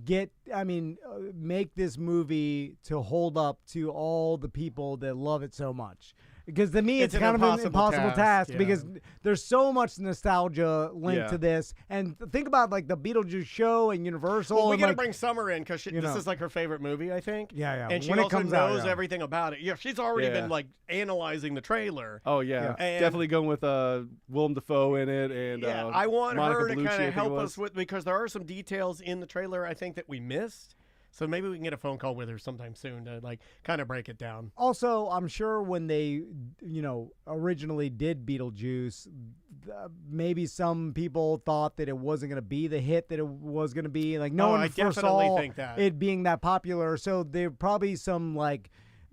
make this movie to hold up to all the people that love it so much? Because to me, it's It's an kind of an impossible impossible task task, because there's so much nostalgia linked Yeah. to this. And think about the Beetlejuice show and Universal. Well, we and, got to bring Summer in because you this know. is her favorite movie, I think. Yeah. And she When it also comes out, knows yeah. everything about it. Yeah, she's already Yeah. been analyzing the trailer. Oh, yeah. And- Definitely going with Willem Dafoe in it. And Yeah, I want Monica her to Bellucci, I kind think of it help was. us with because there are some details in the trailer I think that we missed. So maybe we can get a phone call with her sometime soon to kind of break it down. Also, I'm sure when they, originally did Beetlejuice, maybe some people thought that it wasn't going to be the hit that it was going to be. No Oh, one I foresaw definitely think that. it being that popular. So there probably some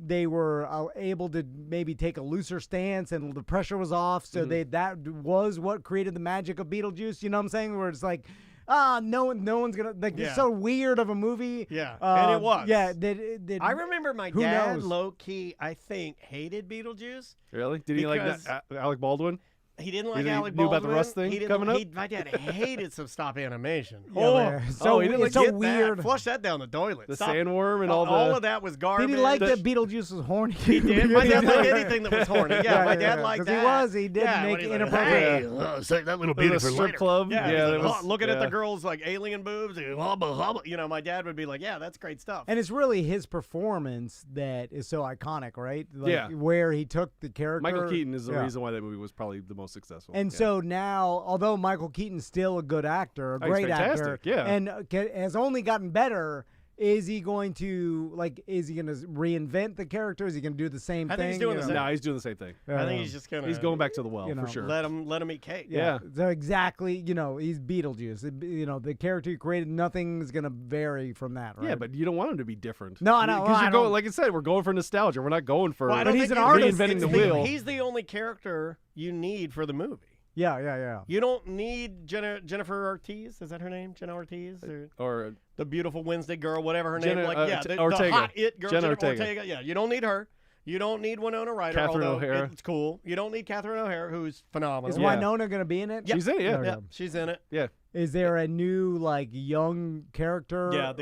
they were able to maybe take a looser stance and the pressure was off. So that was what created the magic of Beetlejuice. You know what I'm saying? Where it's no one's gonna Yeah. It's so weird of a movie. Yeah, and it was. Yeah, that I remember my who dad, knows? low key, I think, hated Beetlejuice. Really? Did he like Because- that, Alec Baldwin? He didn't like Did he Alec knew Baldwin. about the Rust thing he didn't, coming up? My dad hated some stop animation. Yeah, so he didn't it's like so Get weird. That. Flush that down the toilet. The Stop. sandworm and all of that was garbage. Did he like that Beetlejuice was horny? He did. My dad liked anything that was horny. Yeah, my dad liked 'cause that. he did Yeah, make when he's inappropriate. Hey, save that little There beauty was a for strip later. club. Yeah, Yeah, he's there was- looking at the yeah. girls alien boobs. Hubba, hubba. My dad would be like, "Yeah, that's great stuff." And it's really his performance that is so iconic, right? Yeah. Where he took the character. Michael Keaton is the Yeah. reason why that movie was probably the most most successful. And Yeah. so now, although Michael Keaton's still a good actor, a Oh, he's great actor, fantastic, yeah. and has only gotten better, is he going to reinvent the character? Is he going to do the same I thing? think he's doing the same. No, he's doing the same thing. I think he's just gonna. He's going back to the well you know, for sure. Let him eat cake. Yeah. So exactly, he's Beetlejuice. The character he created, nothing's going to vary from that, right? Yeah, but you don't want him to be different. No, I know. Because I you're going, don't- like I said, we're going for nostalgia. We're not going for. Well, I But don't he's think an it's artist. reinventing it's the wheel. He's the only character you need for the movie. Yeah. You don't need Jennifer Ortiz. Is that her name? Jenna Ortiz? or The beautiful Wednesday girl, whatever her Jenna, name. Like, the Ortega. hot it girl, Jenna Jenna Ortega. Yeah, you don't need her. You don't need Winona Ryder. Catherine although O'Hara. It's cool. You don't need Catherine O'Hara, who's phenomenal. Is Yeah. Winona going to be in it? she's in it. Yeah, Okay. Yep, she's in it. yeah, Is there a new young character? Yeah,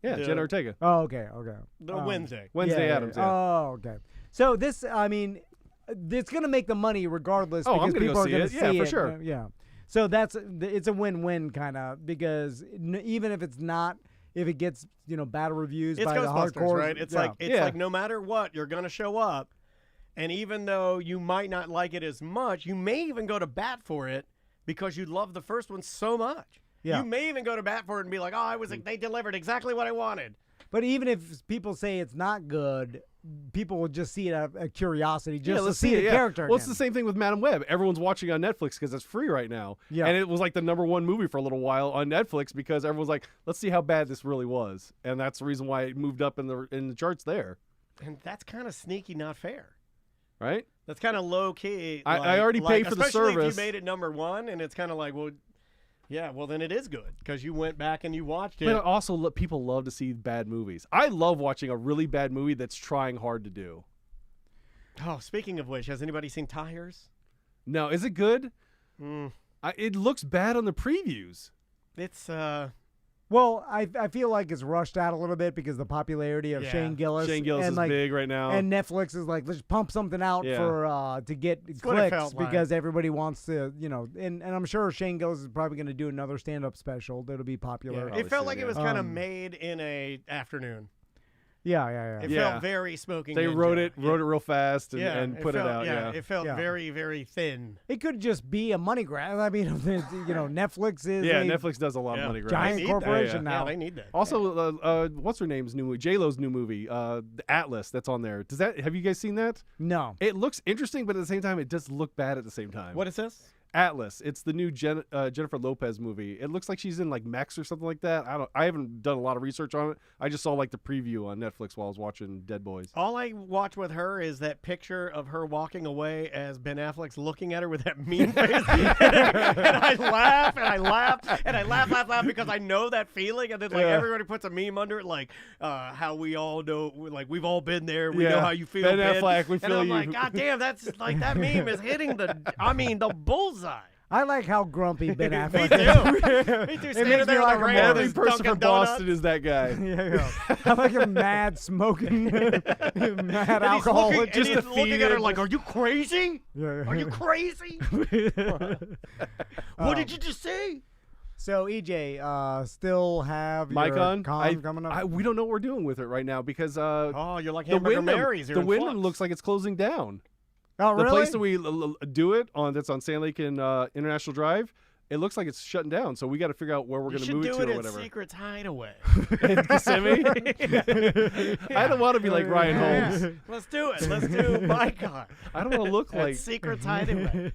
yeah. The- Jenna Ortega. Oh, okay. The Um, Wednesday. Wednesday yeah, Adams. Yeah. Yeah. Oh, okay. So this, it's going to make the money regardless Oh, I'm because gonna go people are see going it. to Yeah, see for it. sure. Yeah. So it's a win-win kind of because even if it's not, if it gets bad reviews It's by the Ghostbusters, hardcore, right? It's yeah. like no matter what, you're gonna show up, and even though you might not like it as much, you may even go to bat for it because you love the first one so much. Yeah. You may even go to bat for it and be like, "Oh, they delivered exactly what I wanted." But even if people say it's not good, people will just see it out of curiosity, just to let's see the it, character. Well, it's again. the same thing with Madam Web. Everyone's watching on Netflix because it's free right now. Yeah. And it was like the #1 movie for a little while on Netflix because everyone's like, let's see how bad this really was. And that's the reason why it moved up in the charts there. And that's kind of sneaky, not fair. Right? That's kind of low key. I already paid for the especially service. if you made it #1, and it's kind of like, well, yeah, well then it is good because you went back and you watched it. But also, people love to see bad movies. I love watching a really bad movie that's trying hard to do. Oh, speaking of which, has anybody seen Tires? No, is it good? Mm, It looks bad on the previews. it's Well, I feel like it's rushed out a little bit because of the popularity of Yeah. Shane Gillis. Shane Gillis and is big right now. And Netflix is like, let's pump something out Yeah. for to get what it clicks felt like. because everybody wants to, and I'm sure Shane Gillis is probably going to do another stand-up special that'll be popular. it felt like yeah. it was kind of Um, made in a afternoon. Yeah. It Yeah. felt very Smoking They Ninja. wrote it real fast and, Yeah, and put it felt, out. Yeah. It felt Yeah. very, very thin. It could just be a money grab. I mean, Netflix is Yeah, a Netflix does a lot of money grabs. giant They need that. corporation Yeah, now. Yeah, they need that. Also, what's her name's new movie? J-Lo's new movie, the Atlas, that's on there. Have you guys seen that? No. It looks interesting, but at the same time, it does look bad at the same time. What is this? Atlas? It's the new Jennifer Lopez movie. It looks like she's in like Mex or something like that. I haven't done a lot of research on it. I just saw like the preview on Netflix while I was watching Dead Boys. All I watch with her is that picture of her walking away as Ben Affleck's looking at her with that mean face. and I laugh and I laugh and I laugh because I know that feeling. And then like Yeah. everybody puts a meme under it, like how we all know, like we've all been there. We Yeah. know how you feel. Ben Affleck, we and feel I'm you. like, God damn, that's like that meme is hitting the bullseye. I like how grumpy Ben Me Affleck too. Me too. makes Standing me there like on the him ramp, more. Every just person Dunkin' from Donuts. Boston is that guy. Yeah. I like him mad smoking, mad And he's alcoholic. looking, just and he's looking at her defeated. like, "Are you crazy? Yeah. Are you crazy? What did you just say?" So EJ, still have your Mycon, con coming up? we don't know what we're doing with it right now because Oh, you're like the Hamburger Wyndham, Mary's. the Wyndham looks like it's closing down. oh, The really? place that we do it on, that's on Sand Lake and International Drive, it looks like it's shutting down. So we got to figure out where we're You going should to move do it it to or at whatever. Secret's Hideaway. In Kissimmee? I don't want to be like Ryan Holmes. Yeah. Let's do it. Let's do my car I don't want to look at like Secret's Hideaway.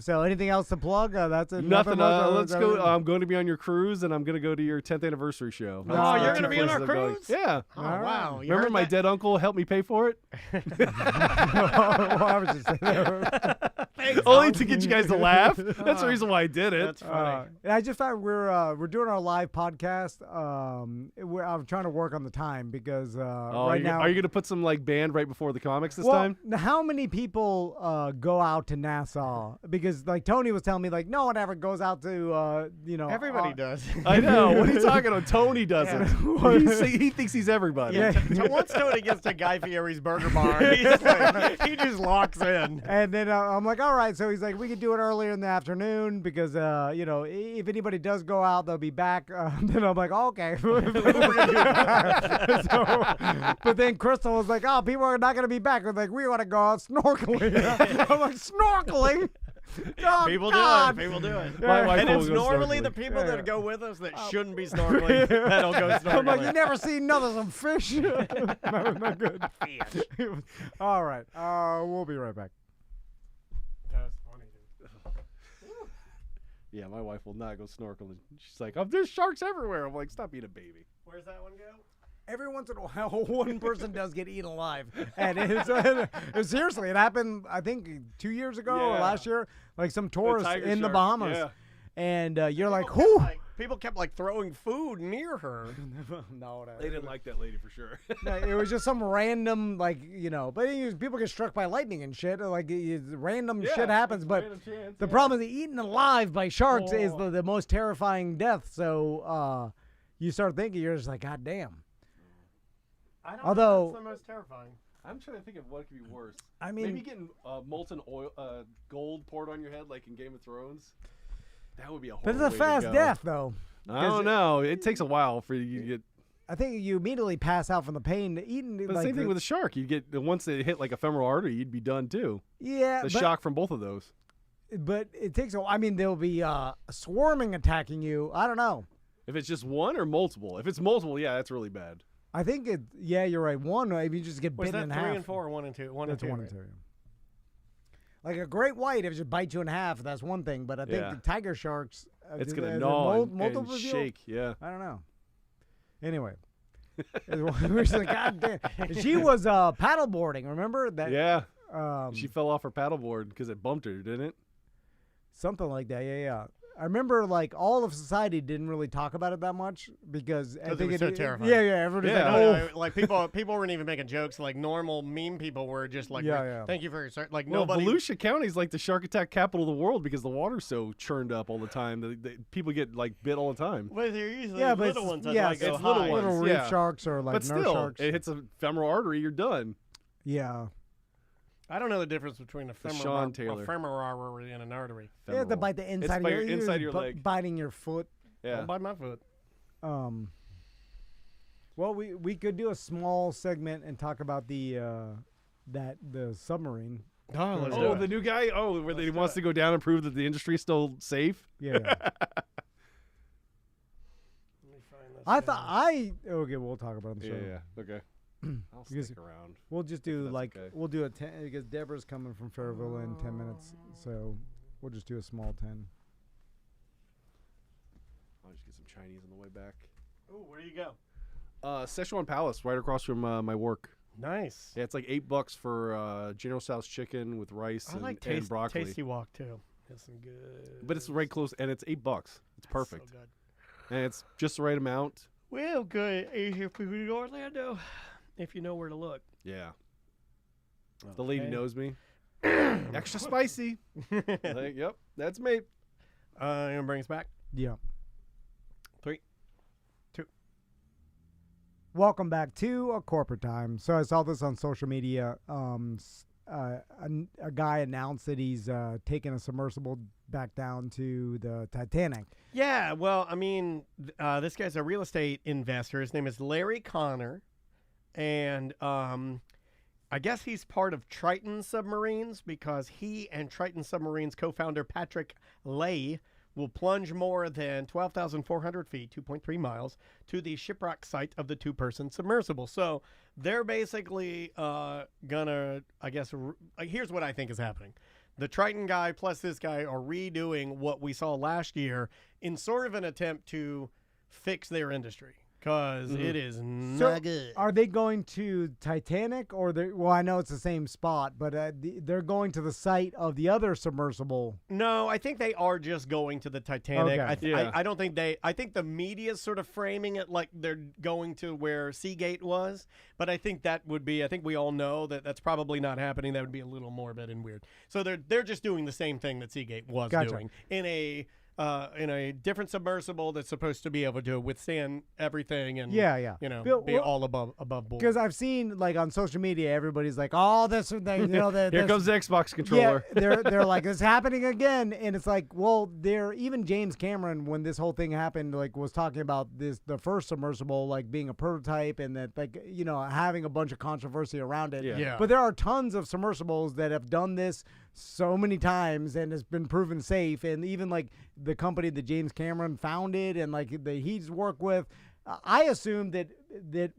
So anything else to plug? That's it. nothing. Let's Is go. that- I'm going to be on your cruise, and I'm going to go to your 10th anniversary show. Oh, That's the you're two gonna be on places our I'm going. cruise? Yeah. Oh, wow. You Remember heard my that? dead uncle helped me pay for it? Well, I was just saying that. Thanks, Only Tom. to get you guys to laugh. That's the reason why I did it. That's funny. And I just thought we're doing our live podcast. I'm trying to work on the time because right now. Are you going to put some like band right before the comics this well, time? how many people go out to Nassau? Because like Tony was telling me, like no one ever goes out to Everybody does. I know. What are you talking about? Tony doesn't. He thinks he's everybody. Yeah, once Tony gets to Guy Fieri's Burger Bar, he just locks in. And then I'm like, all right. So he's like, we could do it earlier in the afternoon because, if anybody does go out, they'll be back. Then I'm like, okay. But then Crystal was like, oh, people are not going to be back. We're like, we want to go out snorkeling. I'm like, snorkeling? Oh, People God. do it. People do it. My wife And will it's go normally snorkeling. the people that go with us that shouldn't be snorkeling that'll go snorkeling. I'm like, you never seen none of some fish. No, not good. All right. We'll be right back. That's funny, dude. Yeah, my wife will not go snorkeling. She's like, oh, there's sharks everywhere. I'm like, stop being a baby. Where's that one go? Every once in a while, one person does get eaten alive, and seriously, it happened. I think 2 years ago or Yeah. last year. Like some tourists tiger in the shark, Bahamas, yeah. and you're like, whoo. People kept like throwing food near her. No, They didn't like that lady for sure. it was just some random, but people get struck by lightning and shit. Like random shit happens, but Random chance, the yeah. problem is eaten alive by sharks is Oh. the most terrifying death. So you start thinking, you're just like, God damn. I don't Although- know if that's the most terrifying. I'm trying to think of what could be worse. I mean, Maybe getting molten oil, gold poured on your head like in Game of Thrones. That would be a but horrible it's a fast death, though. I don't know. It takes a while for you to get. I think you immediately pass out from the pain. Eating, But the same thing with a shark. You get once they hit like a femoral artery, you'd be done too. yeah, The but, shock from both of those. but it takes a. I mean, there'll be swarming attacking you. I don't know. If it's just one or multiple. If it's multiple, yeah, that's really bad. I think it. Yeah, you're right. One, if you just get Was bitten that in 3 half. and 4 or 1 and 2? 1 That's and 2. one and right? two. Yeah. Like a great white, if it just bites you in half, that's one thing. But I think Yeah. the tiger sharks. It's is gonna it gnaw and multiple of you? shake. Yeah. I don't know. Anyway. We're just like, God damn. She was paddleboarding, remember? That, Yeah. Um, She fell off her paddleboard because it bumped her, didn't it? something like that, yeah. I remember, like, all of society didn't really talk about it that much because I 'Cause it think was so terrifying. Yeah, everybody's Yeah. like, oh. Like people weren't even making jokes. Like normal meme people were just like, Yeah. "Thank you for your like Well, nobody." Volusia County is like the shark attack capital of the world because the water's so churned up all the time that people get like bit all the time. Well, they're usually Yeah, but little it's- ones. That yeah, like go it's little high. ones. Little reef yeah. sharks or, like, But nurse still, sharks. it hits a femoral artery, you're done. Yeah. I don't know the difference between a Sean Taylor. femoral artery and an artry. You have to Femoral. bite the inside by of your your- inside ear, your leg. biting your foot. Yeah. Don't bite my foot. Well, we could do a small segment and talk about the submarine. Oh, let's do Oh, it. the new guy? Oh, where he do wants it. to go down and prove that the industry's still safe? Yeah. Let me find this I guy. thought okay, we'll talk about it on the Yeah, show. yeah. Okay. I'll Because- stick around. We'll just do That's like okay. we'll do a 10 because Deborah's coming from Fairville in 10 minutes, so we'll just do a small 10. I'll just get some Chinese on the way back. Ooh, where do you go? Szechuan Palace, right across from my work. Nice. Yeah, it's like $8 for General Tso's chicken with rice I like and broccoli. Tasty Walk too. That's some good. But it's right close, and it's $8. It's That's perfect, So good. and it's just the right amount. Well, good. Easier for you to Orlando, if you know where to look. Yeah, the lady Okay. knows me. Extra spicy. Like, yep, that's me. You gonna bring us back? Yeah. 3, 2. Welcome back to a corporate time. So I saw this on social media. A guy announced that he's taking a submersible back down to the Titanic. Yeah, well, I mean, this guy's a real estate investor. His name is Larry Connor, and I guess he's part of Triton Submarines because he and Triton Submarines co-founder Patrick Lay will plunge more than 12,400 feet, 2.3 miles, to the shipwreck site of the two-person submersible. So they're basically gonna, I guess, here's what I think is happening. The Triton guy plus this guy are redoing what we saw last year in sort of an attempt to fix their industry because it is not good. Are they going to Titanic or they? Well, I know it's the same spot, but they're going to the site of the other submersible. No, I think they are just going to the Titanic. Okay. Yeah. I don't think they. I think the media's sort of framing it like they're going to where Seagate was, but I think that would be. I think we all know that that's probably not happening. That would be a little morbid and weird. So they're just doing the same thing that Seagate was Gotcha. doing in a in a different submersible that's supposed to be able to withstand everything and Yeah. you know, Bill, be well, all above board. Because I've seen like on social media, everybody's like, "Oh, this," you know, Here this, comes the Xbox yeah, controller. they're like, "It's happening again," and it's like, well, even James Cameron, when this whole thing happened, like was talking about the first submersible like being a prototype and that like having a bunch of controversy around it. Yeah. But there are tons of submersibles that have done this so many times and has been proven safe, and even like the company that James Cameron founded and like that he's worked with. I assume that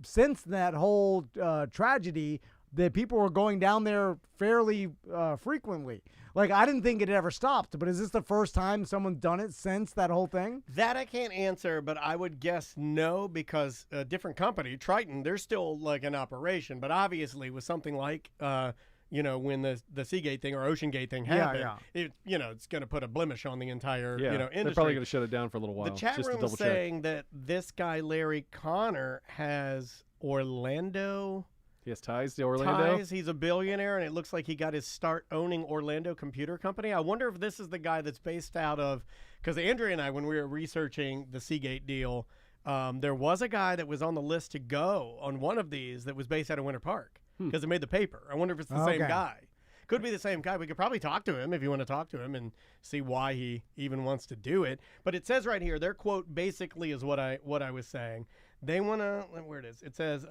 since that whole tragedy, that people were going down there fairly frequently. Like, I didn't think it ever stopped, but is this the first time someone's done it since that whole thing? That I can't answer, but I would guess no, because a different company, Triton, they're still like in operation. But obviously, with something like, when the Seagate thing or Ocean Gate thing happened, it's going to put a blemish on the entire, industry. They're probably going to shut it down for a little while. The chat just room to is double check. saying that this guy, Larry Connor, has Orlando He has ties to Orlando. ties. He's a billionaire, and it looks like he got his start owning Orlando Computer Company. I wonder if this is the guy that's based out of, because Andrea and I, when we were researching the Seagate deal, there was a guy that was on the list to go on one of these that was based out of Winter Park because it made the paper. I wonder if it's the same Okay. guy. Could be the same guy. We could probably talk to him if you want to talk to him and see why he even wants to do it. But it says right here, their quote basically is what I was saying. They want to, where it is, it says,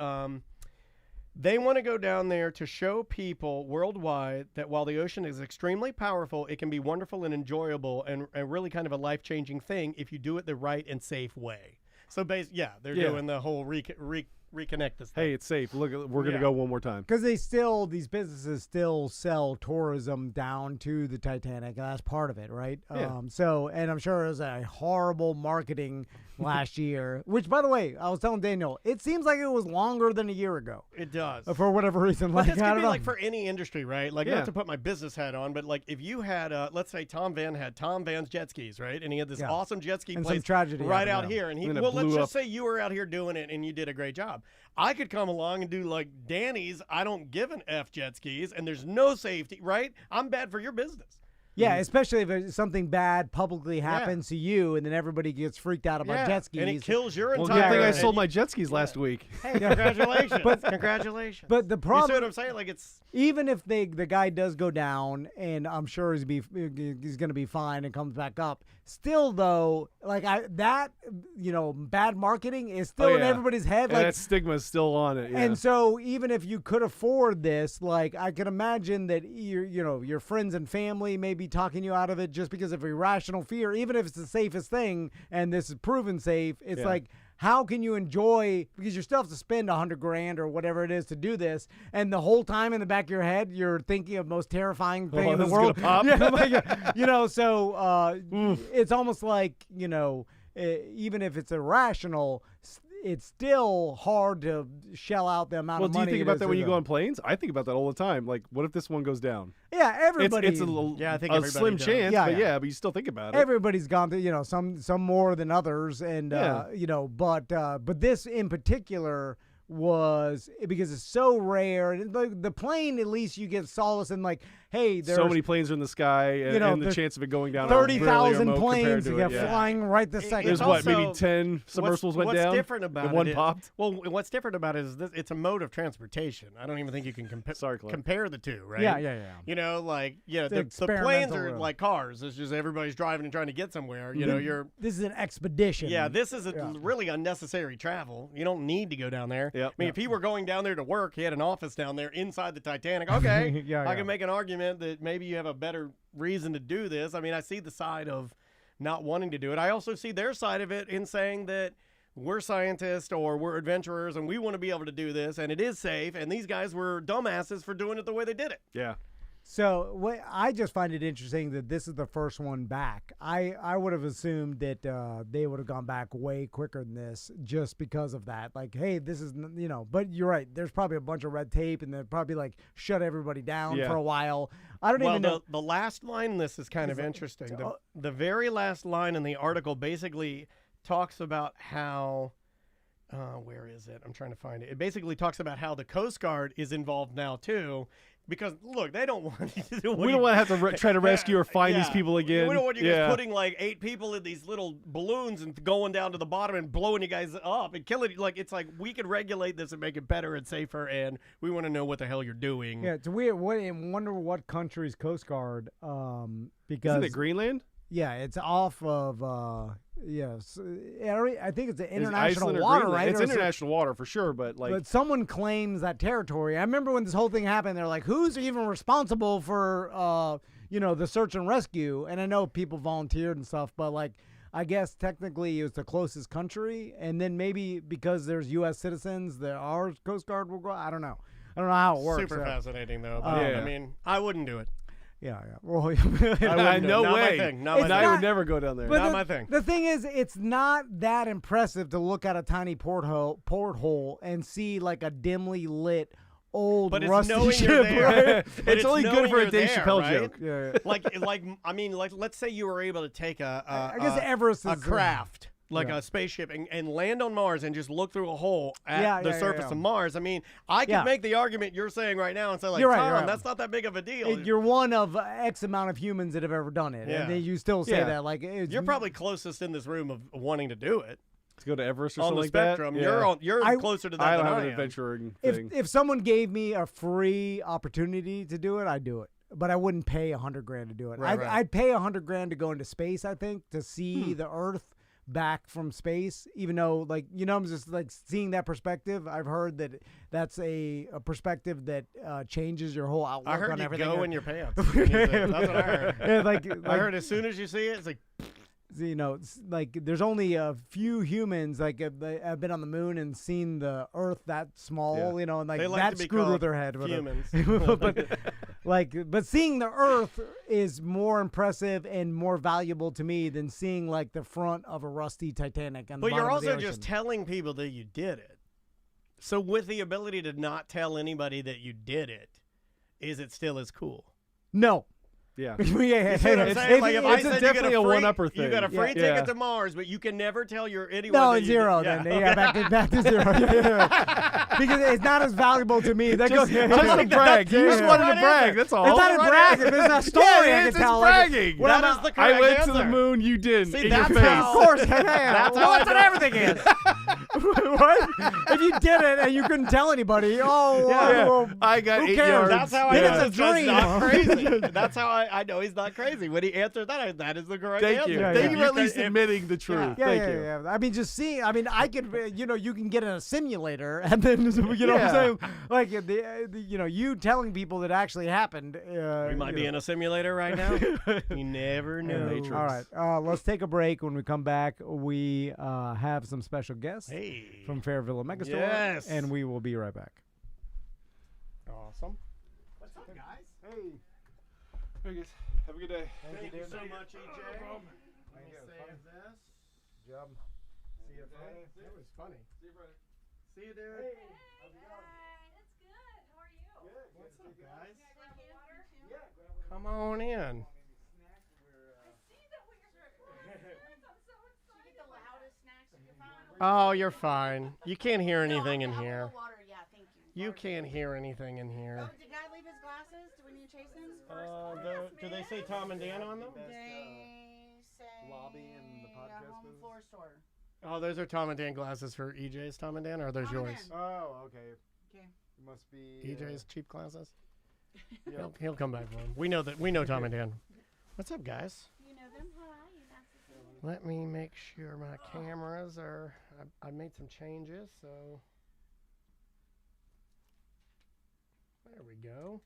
they want to go down there to show people worldwide that while the ocean is extremely powerful, it can be wonderful and enjoyable and really kind of a life-changing thing if you do it the right and safe way. So, they're doing the whole reconnect this thing. Hey, it's safe. Look, we're going to Yeah. go one more time. Because these businesses still sell tourism down to the Titanic. And that's part of it, right? Yeah. And I'm sure it was a horrible marketing last year, which, by the way, I was telling Daniel, it seems like it was longer than a year ago It does. for whatever reason. But Like, this I could don't be know. like for any industry, right? Like, Yeah. not to put my business hat on, but like if you had, let's say Tom Van's jet skis, right? And he had this Yeah. awesome jet ski And place some tragedy right happened, out yeah. here. And And then it let's blew just up. say you were out here doing it and you did a great job. I could come along and do like Danny's I don't give an F jet skis and there's no safety, right? I'm bad for your business. Yeah, especially if something bad publicly happens to you and then everybody gets freaked out about jet skis. And it kills your Well, entire... good thing I and sold you- my jet skis last week. Hey, congratulations. Congratulations. But the you see problem, what I'm saying? Like it's... even if the guy does go down, and I'm sure he's going to be fine and comes back up, still though, like bad marketing is still in yeah. everybody's head. And Like, that stigma is still on it. Yeah. and so even if you could afford this, like I can imagine that your friends and family may be talking you out of it just because of irrational fear, even if it's the safest thing and this is proven safe. It's Yeah. like, how can you enjoy, because you still have to spend $100,000 or whatever it is to do this, and the whole time in the back of your head you're thinking of most terrifying thing in the this is world. gonna pop. Yeah, like, so it's almost like even if it's irrational, it's still hard to shell out the amount well, of do money. you think it about is that to when you do go on planes? I think about that all the time. Like, what if this one goes down? Yeah, everybody. It's a Yeah, I think a everybody slim does. chance, Yeah, but yeah. but you still think about it. Everybody's gone through, some more than others, and but this in particular was because it's so rare, and the plane, at least you get solace in, like, hey, there's So many planes are in the sky, and the there's chance of it going down. are really 30,000 remote compared planes to that it, yeah. flying right this second. There's It's what, maybe also- 10 submersibles went down? What's different about and one it is- popped? Well, what's different about it is this, it's a mode of transportation. I don't even think you can Sorry, Clint. compare the two, right? Yeah. The planes experimental, are like cars. It's just everybody's driving and trying to get somewhere. You're... This is an expedition. Yeah, this is Yeah. really unnecessary travel. You don't need to go down there. Yep. I mean, if he were going down there to work, he had an office down there inside the Titanic. Okay, Yeah, I yeah. can make an argument that maybe you have a better reason to do this. I mean, I see the side of not wanting to do it. I also see their side of it in saying that we're scientists or we're adventurers and we want to be able to do this and it is safe. And these guys were dumbasses for doing it the way they did it. Yeah. So I just find it interesting that this is the first one back. I would have assumed that they would have gone back way quicker than this just because of that. Like, hey, this is, but you're right. There's probably a bunch of red tape and they'll probably like shut everybody down Yeah. for a while. I don't Well, even know. the last line in this is kind of interesting. The very last line in the article basically talks about how, where is it? I'm trying to find it. It basically talks about how the Coast Guard is involved now too, Because look, they don't want you to. We don't want to have to try to rescue or find these people again. We don't want you guys putting like 8 people in these little balloons and going down to the bottom and blowing you guys up and killing you. Like it's like we could regulate this and make it better and safer, and we want to know what the hell you're doing. Yeah, it's weird. I wonder what country's Coast Guard. Because Isn't it Greenland? Yeah, it's off of yes. I think it's international Iceland or water, Greenland? right? It's Or international water for sure, but like. But someone claims that territory. I remember when this whole thing happened, they're like, who's even responsible for, the search and rescue? And I know people volunteered and stuff, but like, I guess technically it was the closest country. And then maybe because there's U.S. citizens, our Coast Guard will go. I don't know. I don't know how it works. Super fascinating, though. But, I mean, I wouldn't do it. Yeah. Well, No Not way. my thing. Not my I thing. would never go down there. But Not my thing. The thing is, it's not that impressive to look at a tiny porthole and see like a dimly lit old But it's rusty knowing ship. you're there. Right? But It's only good knowing for a you're Dave there, Chappelle right? joke. Yeah. Let's say you were able to take I guess Everest a is craft, like yeah. a spaceship, and land on Mars and just look through a hole at the surface yeah. of Mars. I mean, I could Yeah. make the argument you're saying right now and say, like, You're right, Tom, you're right. that's not that big of a deal. You're one of X amount of humans that have ever done it, Yeah. and then you still say Yeah. that like You're probably closest in this room of wanting to do it. To go to Everest or On something the like spectrum, that. you're closer to that I than don't have I an am. adventuring thing. If someone gave me a free opportunity to do it, I'd do it. But I wouldn't pay $100,000 to do it. Right, right. I'd pay $100,000 to go into space. I think to see the Earth back from space. Even though, like I'm just like seeing that perspective. I've heard that that's a perspective that changes your whole outlook I heard on you everything. go in your pants. That's what I heard. Yeah, like I heard as soon as you see it, it's like, it's like there's only a few humans like have been on the moon and seen the Earth that small, Yeah. and like they like that to be screwed called with their head. humans. but seeing the Earth is more impressive and more valuable to me than seeing like the front of a rusty Titanic. On the But you're bottom of the also just ocean. telling people that you did it. So with the ability to not tell anybody that you did it, is it still as cool? No. Yeah. Yeah, You see what I'm saying? Like if I it's said definitely you a get a free, one-upper thing. you got a free Yeah. ticket to Mars, but you can never tell anyone. No, that it's you zero. did, Then back to zero. Yeah. Because it's not as valuable to me. That goes Just to brag. You just wanted to brag. That's all. It's not a brag. If it's a story, I can it's tell. bragging. That is the correct I went to the answer. moon. You didn't. See, in your that's face. how- Of course, yeah. That's Well, how that's I what everything is. What? If you did it and you couldn't tell anybody, Yeah. well, I got who 8 cares? yards. That's how I Then know it's a this guy's dream. not crazy. That's how I know he's not crazy. When he answered that is the correct Thank answer. you. Yeah, Thank yeah. you for at can- least admitting the truth. Yeah, Thank yeah, you. yeah. I mean, just seeing. I mean, I could, you can get in a simulator, and then what I'm Yeah. saying, like you telling people that actually happened. We might be in a simulator right now. You never know. Matrix. All right, let's take a break. When we come back, we have some special guests Hey. from Fairville Megastore, Yes. and we will be right back. Awesome. What's up, guys? Hey. Very good. Have a good day. Thank you so much, EJ. Thank you. Save this. Job. See you, Friday. That was funny. See you, Friday. See you, dude. Hey, it's good. How are you? What's up, guys? Yeah. Come on in. The loudest snacks you can find. Oh, you're fine. You can't hear anything in I'll here. get water. Yeah, thank you. You can't hear anything in here. Oh, did guy leave his glasses? Do we need to chase him? Do they say Tom and Dan on them? They say lobby in the podcast home booth? floor store. Oh, those are Tom and Dan glasses for EJ's Tom and Dan, or are those Tom and yours? Dan. Oh, okay. Okay. Must be EJ's cheap glasses. He'll come back for them. We know that. We know Tom and Dan. What's up, guys? You know them? Hi. Let me make sure my cameras are. I made some changes, so there we go.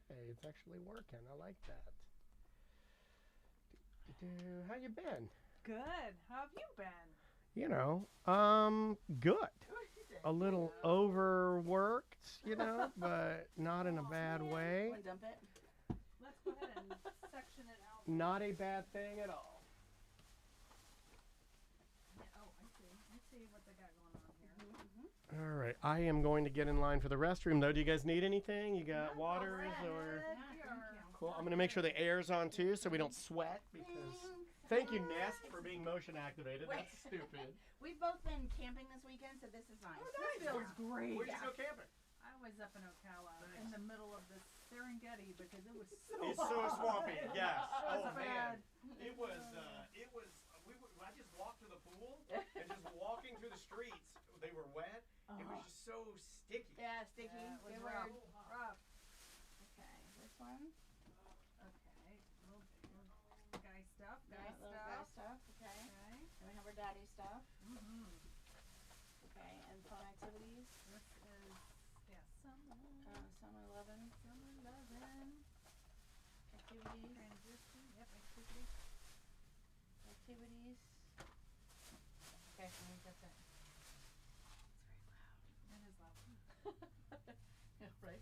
Hey, it's actually working. I like that. How you been? Good. How have you been? You know, good. A little overworked, but not in a bad way. Want to dump it? Let's go ahead and section it out. Not a bad thing at all. Oh, I see what they got going on here. All right, I am going to get in line for the restroom, though. Do you guys need anything? You got waters or? Cool. I'm gonna make sure the air's on too, so we don't sweat. Because thank you, Nest, for being motion activated. That's stupid. We've both been camping this weekend, so this is nice. This feels great. Where'd you go camping? I was up in Ocala, in the middle of the Serengeti, because it was so It's so swampy. Yes. It was Oh man. bad. It was. I just walked to the pool and just walking through the streets. They were wet. It was just so sticky. Yeah, sticky. Yeah, it was Good rough. word. Rough. Okay, this one. Okay, little guy stuff. Yeah, Guy little guy stuff. stuff. Okay. Okay. And we have our daddy stuff. Mm-hmm. Okay, and fun activities. This is summer. Summer 11. Summer 11. Activities. Transition. Yep, activity. Activities. Okay, I think that's it. That is loud. Yeah, right?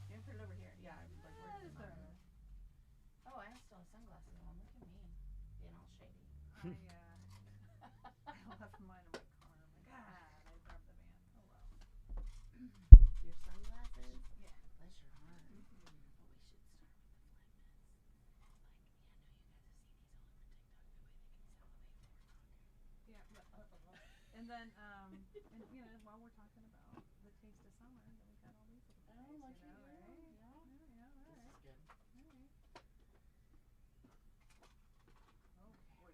You can put it over here. Yeah, I'm like, where's the phone? Oh, I still have sunglasses on. Look at me. Being all shady. I left mine in my car. I'm like, I grabbed the van. Oh well. Your sunglasses? Yeah. Bless your heart. Mm-hmm. But we should start with the flatness. Like, yeah, I know you guys have seen these all over TikTok, the way they can salivate while we're talking. Yeah, but, and then, and, you know, while we're talking about the taste of summer, then we've got all these little Oh, things, lucky you know, you. right? Yeah. Yeah, all This right. is good. All right. Oh, boy.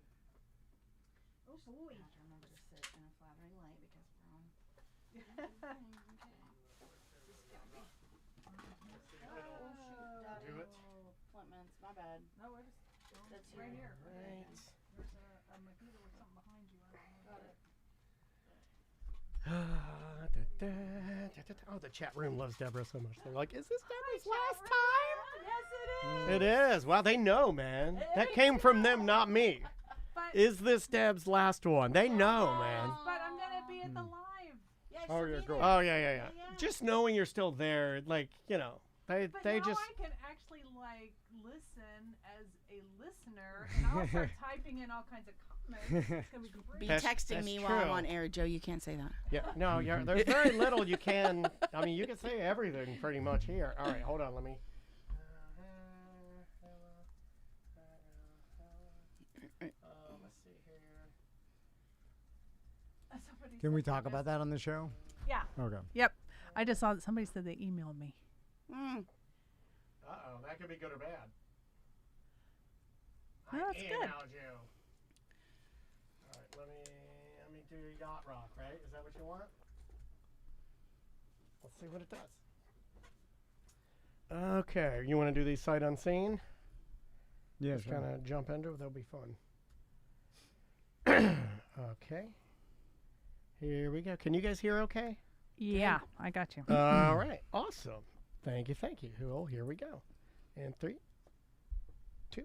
Oh, boy. I have to remember to sit in a flattering light because we're on. Okay. This is gonna be. Oh, shoot, Daddy. Do it. Flint mints, my bad. No, we're just That's right here. here. Right. There's a mojito with something behind you. I don't know. Got it. Oh, the chat room loves Deborah so much. They're like, "Is this Deborah's last time?" Yes, it is. It is. Wow, they know, man. That came from them, not me. But, Is this Deb's last one? They know, man. but I'm going to be at the live. Yeah, Oh, she'll you're be cool. there. Oh, yeah. Yeah. Just knowing you're still there, like, you know, they But they now just. I can actually, like, listen as a listener, and I'll start typing in all kinds of comments. It's going to be great. Be That's- texting that's me while I'm true. on air, Joe. You can't say that. Yeah, no, there's very little you can. I mean, you can say everything pretty much here. All right, hold on, let me. Let's see here. Somebody Can we said they talk about missed- that on the show? Yeah. Okay. Yep. I just saw that somebody said they emailed me. Mm. Uh-oh, that could be good or bad. Oh, that's good. emailed you. All right, let me do yacht rock, right? Is that what you want? Let's see what it does. Okay, you want to do these sight unseen? Yeah, Just sure. kind of jump into it. They'll be fun. Okay. Here we go. Can you guys hear okay? Yeah, I got you. All right. Awesome. Thank you. Thank you. Well, here we go. And 3, 2.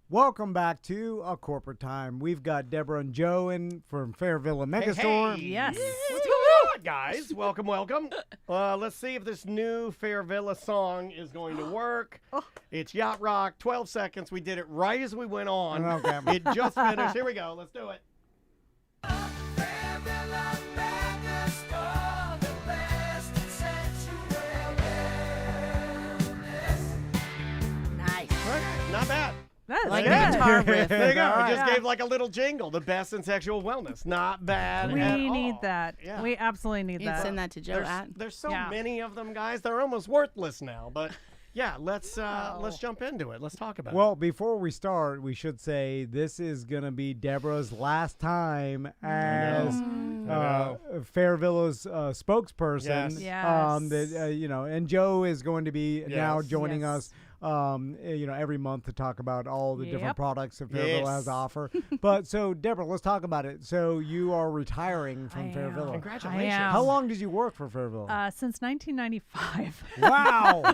Welcome back to A Corporate Time. We've got Deborah and Joe in from Fairvilla Megastore. Yes. What's going on, guys? Welcome, welcome. Let's see if this new Fairvilla song is going to work. It's Yacht Rock, 12 seconds. We did it right as we went on. Okay. It just finished. Here we go. Let's do it. Nice. Not bad. That's Like good. the guitar riff. There you go. All I right. just Yeah. gave like a little jingle. The best in sexual wellness. Not bad We at need all. that. Yeah. We absolutely need You can that. send that to Joe at. There's so Yeah. many of them, guys. They're almost worthless now. But yeah, let's jump into it. Let's talk about it. Well, before we start, we should say this is going to be Deborah's last time as Fairvilla's spokesperson. Yes. Yes. And Joe is going to be now Yes. joining Yes. us, every month to talk about all the different Yep. products that Fairvilla has Yes. to offer. But so, Deborah, let's talk about it. So you are retiring from I am. Fairvilla. Congratulations. I am. How long did you work for Fairvilla? Since 1995. Wow.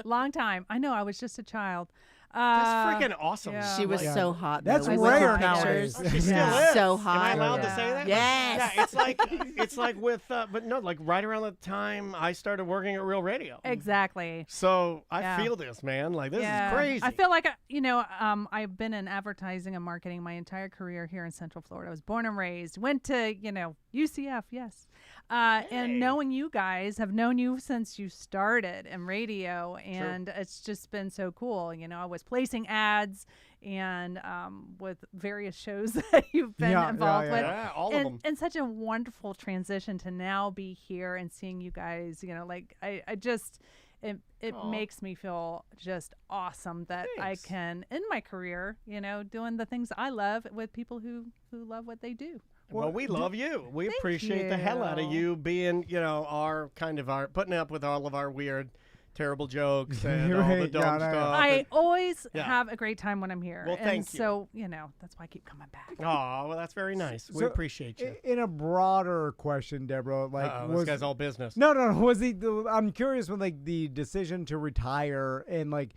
Long time. I know. I was just a child. That's freaking awesome. yeah. She was Yeah. so hot. That's though. We looked at rare pictures. nowadays. She still Yeah. is. So Am I hot. allowed to Yeah. say that? Yes. Yeah, it's like with, but no, like right around the time I started working at Real Radio. Exactly. So I Yeah. feel this, man. Like this Yeah. is crazy. I feel like, I've been in advertising and marketing my entire career here in Central Florida. I was born and raised, went to, UCF, yes. And knowing you guys, have known you since you started in radio, and it's just been so cool. You know, I was placing ads and with various shows that you've been involved with. Yeah, all of them. And such a wonderful transition to now be here and seeing you guys, you know, like I just, it makes me feel just awesome that I can, in my career, you know, doing the things I love with people who love what they do. Well, we love you. We appreciate the hell out of you being, you know, our putting up with all of our weird, terrible jokes and all the dumb stuff. I always have a great time when I'm here. Well, thank you. So, you know, that's why I keep coming back. Oh, well, that's very nice. We appreciate you. In a broader question, Deborah, like this guy's all business. No. Was I'm curious when like the decision to retire and like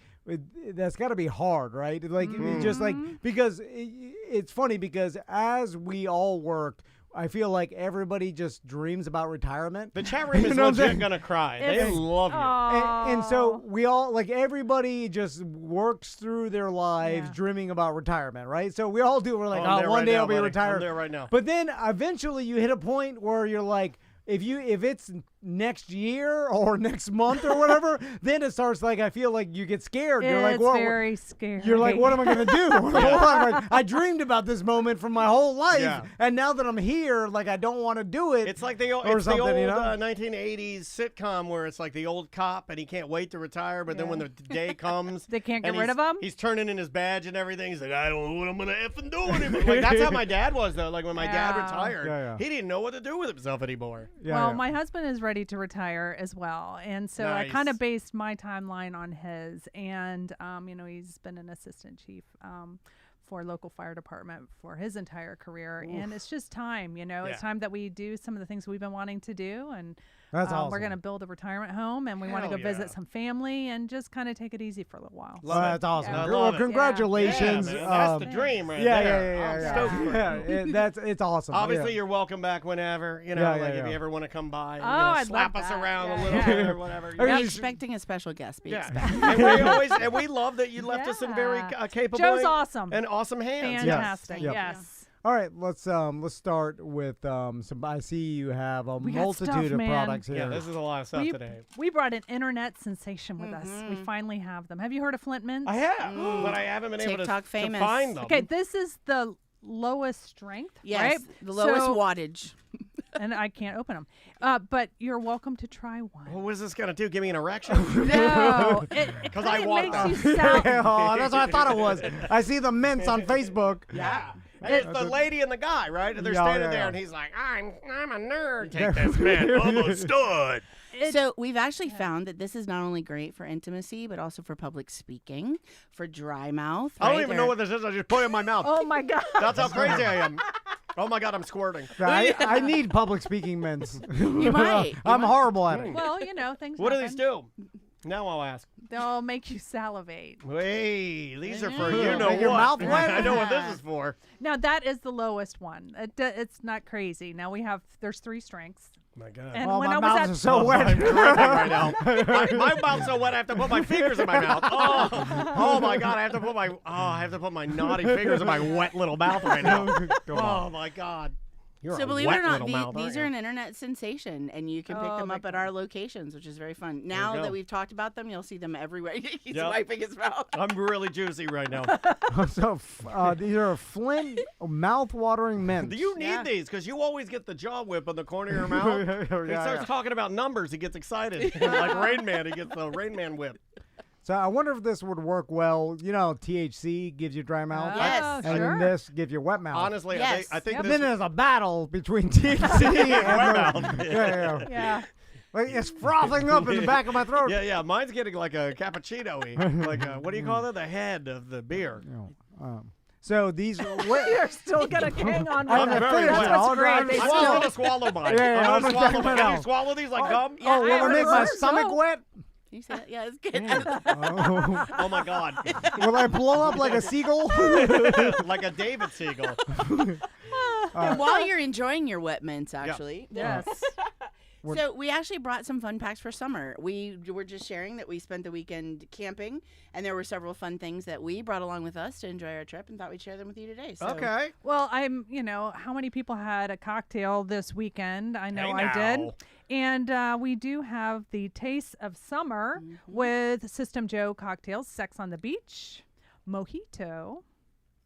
that's got to be hard, right? Like it just like because it's funny because as we all work, I feel like everybody just dreams about retirement. The chat room is legit gonna cry. They love you. And so we all, like everybody just works through their lives dreaming about retirement, right? So we all do. We're like, one day I'll be retired. I'm there right now. But then eventually you hit a point where you're like, if it's next year or next month or whatever, then it starts like I feel like you get scared. You're like, what? Very scary. You're like, what am I gonna do? Hold on, I dreamed about this moment for my whole life, and now that I'm here, like I don't want to do it. It's like the old 1980s sitcom where it's like the old cop and he can't wait to retire, but then when the day comes, they can't get rid of him. He's turning in his badge and everything. He's like, I don't know what I'm gonna effing do anymore. Like that's how my dad was though. Like when my dad retired, he didn't know what to do with himself anymore. My husband is ready to retire as well, and so I kind of based my timeline on his. And you know, he's been an assistant chief for local fire department for his entire career, and it's just time. You know, it's time that we do some of the things we've been wanting to do, and that's awesome. We're going to build a retirement home, and we want to go visit some family and just kind and take it easy for a little while. That's awesome. Yeah. Well, congratulations. That's the dream right there. It's awesome. Obviously, you're welcome back whenever. You know, if you ever want to come by, I'd slap love us that. around a little bit or whatever. We're expecting a special guest. And we love that you left us in very capable. Joe's awesome. And awesome hands. Fantastic. Yes. All right, let's start with some. I see you have a multitude of products here. Yeah, this is a lot of stuff today. We brought an internet sensation with us. We finally have them. Have you heard of Flint Mints? I have, but I haven't been able to find them. Okay, this is the lowest strength. Yes, right? the lowest wattage. And I can't open them. But you're welcome to try one. What is this going to do? Give me an erection? No. Because I want them. Oh, that's what I thought it was. I see the mints on Facebook. Yeah. And it's the lady and the guy, right? And they're standing there, and he's like, I'm a nerd. Take this, man. I'm a stud. So we've actually found that this is not only great for intimacy, but also for public speaking, for dry mouth. I don't even know what this is. I just put it in my mouth. Oh, my God. That's how crazy I am. Oh, my God, I'm squirting. I need public speaking mints. You might. I'm horrible at it. Well, you know, things What do happen. these do? Now I'll ask. They'll make you salivate. Hey, these are for Make your mouth wet. I know what this is for. Now, that is the lowest one. It's not crazy. Now, there's 3 strengths. My God. And Oh, when my I was mouth at is so wet. I'm dripping right now. My mouth's so wet I have to put my fingers in my mouth. Oh my God, I have to put my naughty fingers in my wet little mouth right now. Oh my God. So believe it or not, these are an internet sensation, and you can pick them up at our locations, which is very fun. Now that we've talked about them, you'll see them everywhere. He's wiping his mouth. I'm really juicy right now. So these are Flint mouth-watering mints. Do you need these? Because you always get the jaw whip on the corner of your mouth. He starts talking about numbers. He gets excited. Like Rain Man, he gets the Rain Man whip. So I wonder if this would work well. You know, THC gives you dry mouth. Yes. And then this gives you wet mouth. Honestly, I think Then there's a battle between THC and wet mouth. Yeah. Like it's frothing up in the back of my throat. Yeah. Mine's getting like a cappuccino-y. Like what do you call it? The head of the beer. So these You're still going to hang on. I'm very That's wet. what's great. I'm still going to swallow mine. I'm going to swallow mine. Can you swallow these like gum? Yeah, will it make my so. stomach wet? You say that? Yeah, it's good. Oh my God. Will I blow up like a seagull? Like a David Seagull. And while you're enjoying your wet mints, actually, Yes. So we actually brought some fun packs for summer. We were just sharing that we spent the weekend camping, and there were several fun things that we brought along with us to enjoy our trip, and thought we'd share them with you today. So. Okay. Well, how many people had a cocktail this weekend? I know I did. And we do have the Taste of Summer with System Joe cocktails, Sex on the Beach, Mojito,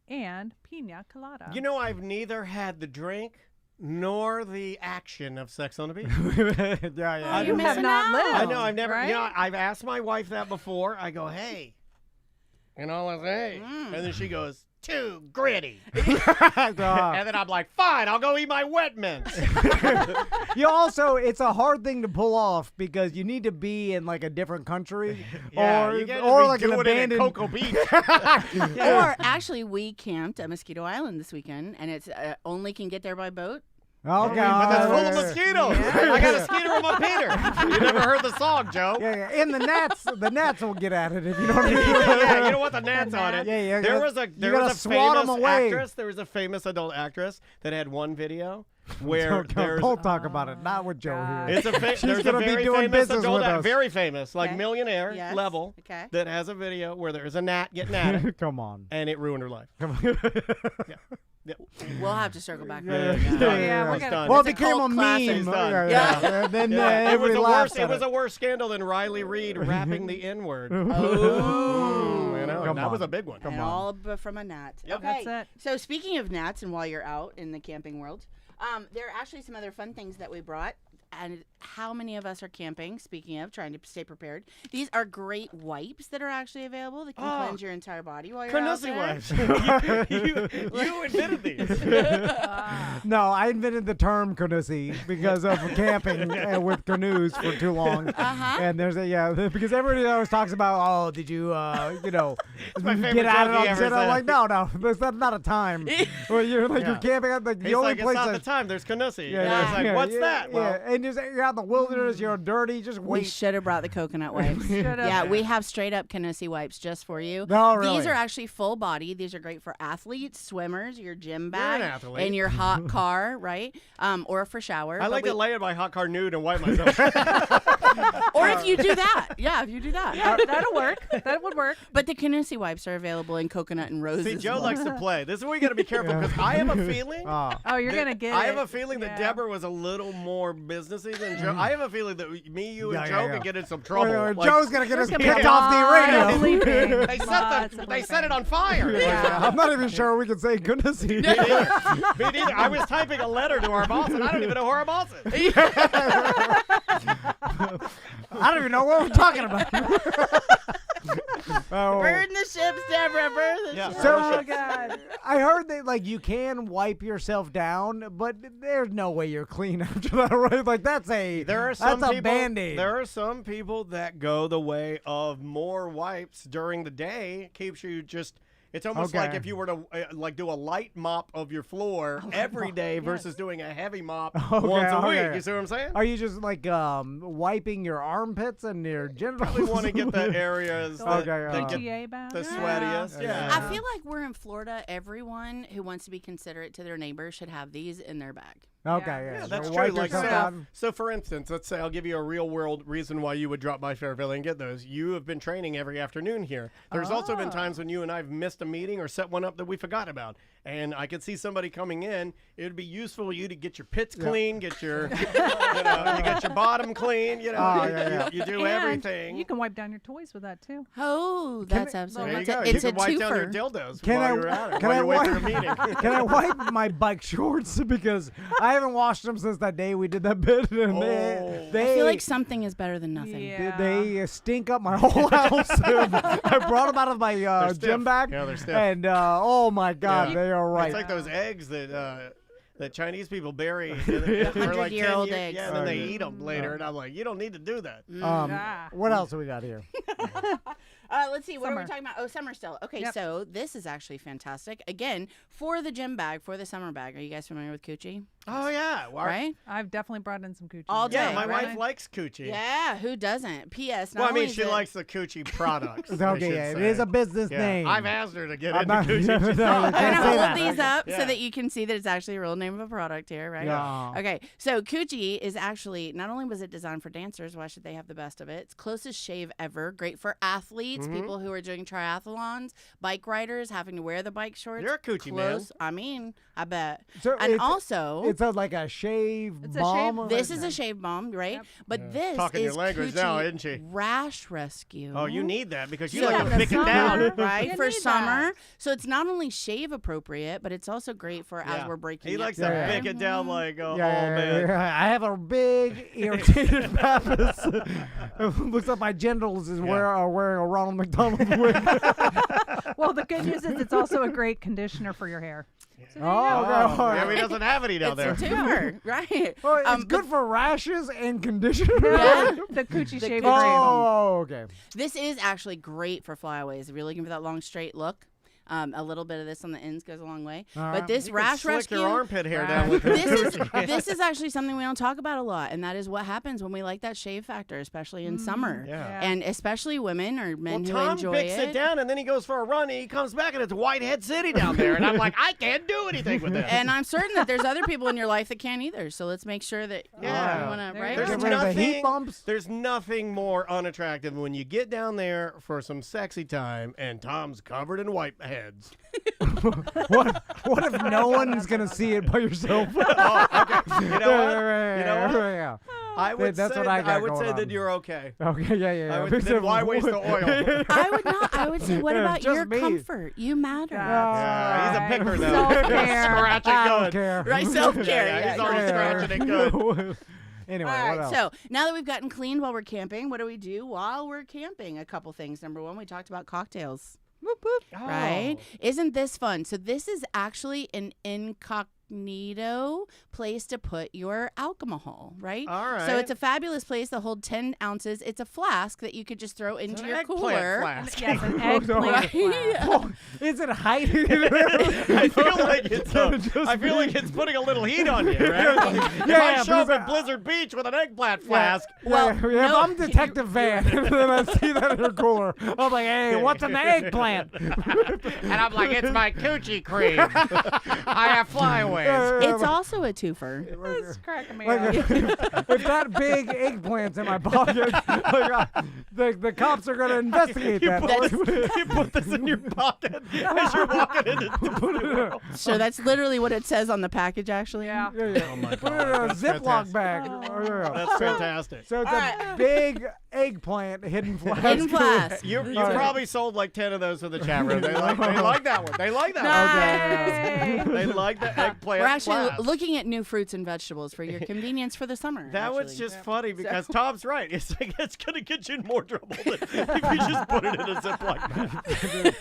and Pina Colada. You know, I've neither had the drink nor the action of Sex on the Beach. Oh, you have not lived. I know, I've never, right? I've asked my wife that before. I go, hey. And all I say, and then she goes, too gritty. And then I'm like, fine, I'll go eat my wet mints. It's a hard thing to pull off because you need to be in like a different country or like an abandoned Cocoa Beach. Or actually, we camped at Mosquito Island this weekend, and it's only can get there by boat. Okay, but that's full of mosquitoes. I got a mosquito in my Peter. You never heard the song, Joe? Yeah. And the gnats will get at it if you know what I mean. Yeah, you know what? The gnats on it. Yeah. There was a famous actress. There was a famous adult actress that had one video where don't talk about it. Not with Joe here. It's there's a very famous adult, very famous, like millionaire level, that has a video where there's a gnat getting at it. Come on. And it ruined her life. Come on. Yeah. We'll have to circle back. Well, it became a meme. It was a worse scandal than Riley Reid rapping the N-word. That was a big one. And all from a gnat. Yep. Okay. That's it. So speaking of gnats, and while you're out in the camping world, there are actually some other fun things that we brought. And how many of us are camping? Speaking of trying to stay prepared, these are great wipes that are actually available that can cleanse your entire body while you're out there. Wipes. you invented these. No, I invented the term Canusi because of camping with canoes for too long. And there's because everybody always talks about, did you, get out on set? I'm like, no, that's not a time. Well, you're camping at the only place. It's not the time. There's Canusi. It's like, what's that? Well, and you're out in the wilderness, you're dirty, just wait. We should have brought the coconut wipes. We have straight up Canusi wipes just for you. No, really? These are actually full body. These are great for athletes, swimmers, your gym bag, You're an athlete. and your hot car, right? Or for shower. I like to lay in my hot car nude and wipe myself. Or if you do that. Yeah, if you do that. Yeah, that'll work. That would work. But the Canusi wipes are available in coconut and rose. See, Joe likes to play. This is where you got to be careful because I have a feeling. You're going to get I have a feeling that Deborah was a little more businessy than Joe. I have a feeling that me, you, and Joe could get in some trouble. Joe's going to get us kicked off the radio. They set it on fire. I'm not even sure we can say goodness. Me neither. I was typing a letter to our boss, and I don't even know who our boss is. I don't even know what we're talking about. Burn the ships, Deborah. Burn the ships. Oh, God. I heard that you can wipe yourself down, but there's no way you're clean after that, right? Like that's a Band-Aid. There are some people that go the way of more wipes during the day. Keeps you just. It's almost like if you were to do a light mop of your floor every day versus doing a heavy mop once a week. You see what I'm saying? Are you just wiping your armpits and your genitals? Probably want to get the areas that get the sweatiest. Yeah. I feel like we're in Florida. Everyone who wants to be considerate to their neighbors should have these in their bag. Yeah, that's so true. So for instance, let's say I'll give you a real world reason why you would drop by Fairville and get those. You have been training every afternoon here. There's also been times when you and I have missed a meeting or set one up that we forgot about. And I could see somebody coming in. It would be useful for you to get your pits clean, get your, you get your bottom clean. You do everything. You can wipe down your toys with that too. Oh, that's absolutely. There you go. It's you can a wipe down your dildos while you're at it. While you're waiting for a meeting. Can I wipe my bike shorts because I haven't washed them since that day we did that bit. And I feel like something is better than nothing. Yeah. They stink up my whole house. I brought them out of my gym bag. Yeah, they're stiff. And oh my God, they are right. It's like those eggs that Chinese people bury for like 100-year-old 10 eggs. Yeah, and then they eat them later. And I'm like, you don't need to do that. What else do we got here? Let's see. What are we Summer. talking about? Oh, summer still. Okay, Yep. so this is actually fantastic. Again, for the gym bag, for the summer bag. Are you guys familiar with Coochie? Oh yeah, Right? I've definitely brought in some coochie. All Yeah, day, my right? wife likes Coochie. Yeah, who doesn't? P.S. Well, I not mean, only she is it- likes the Coochie products. I Okay, should yeah, it say. is a business Yeah. name. I've asked her to get I'm into not- Coochie. no, She's no, not. no, I'm can't gonna say hold that. these up Yeah. so that you can see that it's actually a real name of a product here, right? Yeah. Okay, so Coochie is actually not only was it designed for dancers. Why should they have the best of it? It's closest shave ever. Great for athletes, people who are doing triathlons, bike riders having to wear the bike shorts. You're a Coochie Close. man. I mean, I bet. So And it's, also, it's like a shave It's a balm. shave- this is a shave balm, right? Yep. But this Talking is your language Coochie now, isn't she? Rash Rescue. Oh, you need that because you So like to in the pick it summer, down. right? You For need summer. that. So it's not only shave appropriate, but it's also great for as Yeah. we're breaking He it likes through. to Yeah. pick it down like Yeah, all yeah, man. yeah. I have a big irritated pappus. Looks like my genitals is wearing a Ronald McDonald wig. Well, the good news is it's also a great conditioner for your hair. So there you Oh, go. okay. all Yeah, right. he doesn't have any down It's there. a twofer, right? Well, it's but good for rashes and conditioner. Yeah. The coochie The shave Coochie cream. Oh, okay. This is actually great for flyaways. If you're looking for that long, straight look, a little bit of this on the ends goes a long way. All But right. this You can rash slick rescue. your armpit hair Right. down with This is Coochie. this is actually something we don't talk about a lot, and that is what happens when we like that shave factor, especially in summer. Yeah. And especially women or men Well, who Tom enjoy picks it down and then he goes for a run and he comes back and it's Whitehead City down there. And I'm like, I can't do anything with this. And I'm certain that there's other people in your life that can't either. So let's make sure that Yeah. you want to There right. you Get go. rid of the heat nothing- bumps. There's nothing more unattractive when you get down there for some sexy time and Tom's covered in whiteheads. What if no one's gonna see it but yourself? Oh, okay. You know what? You know what? Yeah. I would That's say, what I got would going say on. that you're okay. Okay, yeah. I would, then why waste the oil? I would not. I would say, what Yeah, about just your me. comfort? You matter. Yeah, he's a Right. picker though. Self-care. Scratching I don't good. care. Right, self-care. Yeah, he's yeah, already scratching it good. Anyway, All what right, else? so now that we've gotten cleaned while we're camping, what do we do while we're camping? A couple things. Number one, we talked about cocktails. Right? Isn't this fun? So this is actually an incognito place to put your alcohol, right? All right. So it's a fabulous place to hold 10 ounces. It's a flask that you could just throw into an your eggplant cooler. flask. Yes, an eggplant. Right? flask. Oh, is it hiding? I feel like it's I feel like it's putting a little heat on you, right? If I show up at Blizzard Beach with an eggplant flask, Well, if no. I'm Detective Van, and then I see that in her cooler, I'm like, hey, what's an eggplant? and I'm like, it's my coochie cream. I have flyaways. It's also a twofer. It's cracking me Like, up. if that big eggplant's in my pocket, the cops are gonna investigate that. You put this in your pocket as you're walking into the world. So that's literally what it says on the package, actually. Yeah. Oh my Put it in a Ziploc bag. Oh, yeah. That's fantastic. So it's a big eggplant hidden flask. Hidden flask. You All right. probably sold like 10 of those for the chat room. They like that one. They like that Nice. one. They like the eggplant We're actually flask. looking at new fruits and vegetables for your convenience for the summer. That was actually. just funny because Tom's right. It's like it's gonna get you in more trouble than if you just put it in a Ziploc bag.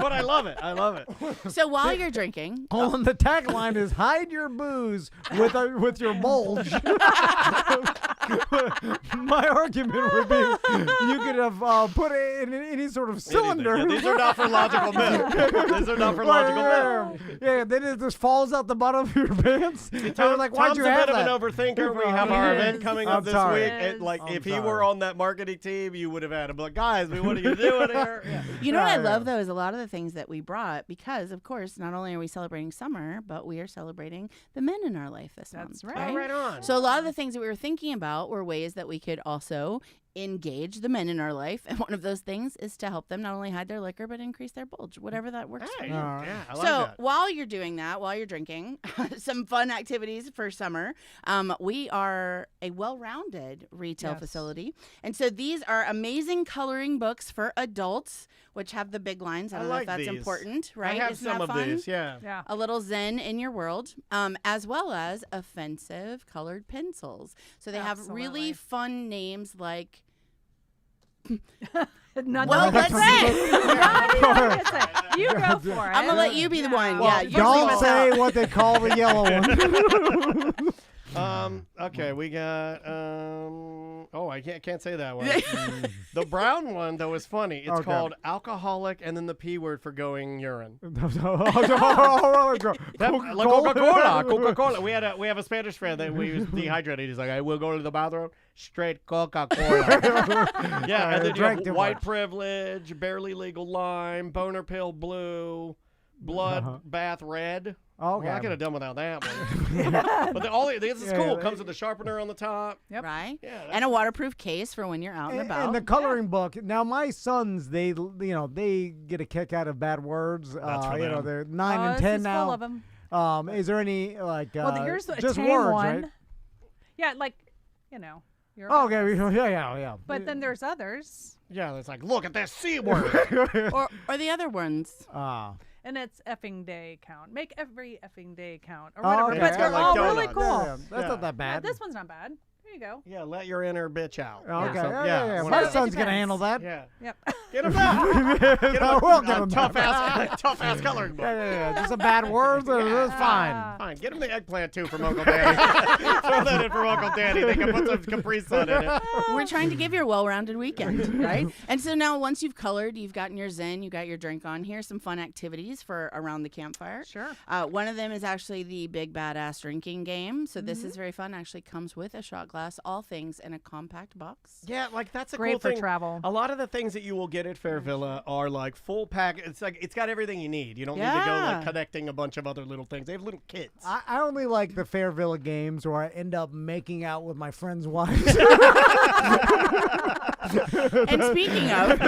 But I love it. I love it. So while you're drinking, Oh, and the tagline is "Hide your booze with your bulge." My argument would be you could have put it in any sort of cylinder. Yeah, these are not for logical myth. These are not for logical myth. Yeah, then it just falls out the bottom of your pants. Tom, like, why'd Tom's you a have bit that? of an overthinker. We have our event coming I'm up this sorry. week. And, like, I'm if he sorry. were on that marketing team, you would have had him like, guys, what are you doing here? Yeah. you know what I Yeah. love though is a lot of the things that we brought because, of course, not only are we celebrating summer, but we are celebrating the men in our life this That's month. right. Right on. So a lot of the things that we were thinking about were ways that we could also engage the men in our life, and one of those things is to help them not only hide their liquor but increase their bulge, whatever that works for Hey, you. yeah, I like So that. while you're doing that, while you're drinking, some fun activities for summer. We are a well-rounded retail Yes. facility, and so these are amazing coloring books for adults, which have the big lines. I I don't know like if that's these. important, right? I have Isn't some that of fun? these, yeah. Yeah. A little zen in your world, as well as offensive colored pencils. So they have really Absolutely. fun names like. None Well, of let's us- say. You go for it. I'm gonna let you be the one. Well, yeah, you don't leave us say out. what they call the yellow one. Okay, we got Oh, I can't say that one. The brown one though is funny. It's Okay. called alcoholic, and then the P word for going urine. Coca-Cola. Coca-Cola. We have a Spanish friend that we was dehydrated. He's like, I will go to the bathroom. Straight Coca-Cola. Yeah, and then you drank have too white much. privilege, barely legal lime, boner pill blue, blood bath red. Okay. Well, I could have done without that one. But this is cool. Comes with a sharpener on the top. Yep. Right? Yeah, And a waterproof case for when you're out and about. And the coloring book. Now, my sons, they get a kick out of bad words. That's for them. They're 9 Oh, and this 10 is now. full of them. Is there any Well, here's a just tame words, one. right? Yeah, like, you know. You're Oh, okay, yeah. But then there's others, Yeah, it's like, look at this C word. or the other ones. and it's effing day count. Make every effing day count, or Oh, whatever. okay. But It's they're got, all like, really donuts. cool. Yeah, that's Yeah. not that Yeah, bad. this one's not bad. There you go. Yeah, let your inner bitch out. Okay, So- yeah. one My of those. son's gonna depends. handle that. Yeah. Yep. Get him that. Get him We'll give him tough that. ass coloring book. Yeah. Just some bad words. That's fine. Fine. Get him the eggplant too from Uncle Danny. Throw that in from Uncle Danny. They can put some Capri Sun in it. We're trying to give you a well-rounded weekend, right? And so now once you've colored, you've gotten your zen, you got your drink on. Here's some fun activities for around the campfire. Sure. One of them is actually the Big Badass drinking game. So this is very fun. Actually comes with a shot glass, all things in a compact box. Yeah, like that's a Great cool for thing. travel. A lot of the things that you will get at Fairvilla are like full pack. It's like it's got everything you need. You don't need to go Yeah. like connecting a bunch of other little things. They have little kits. I only like the Fairvilla games where I end up making out with my friends' wives. And speaking of,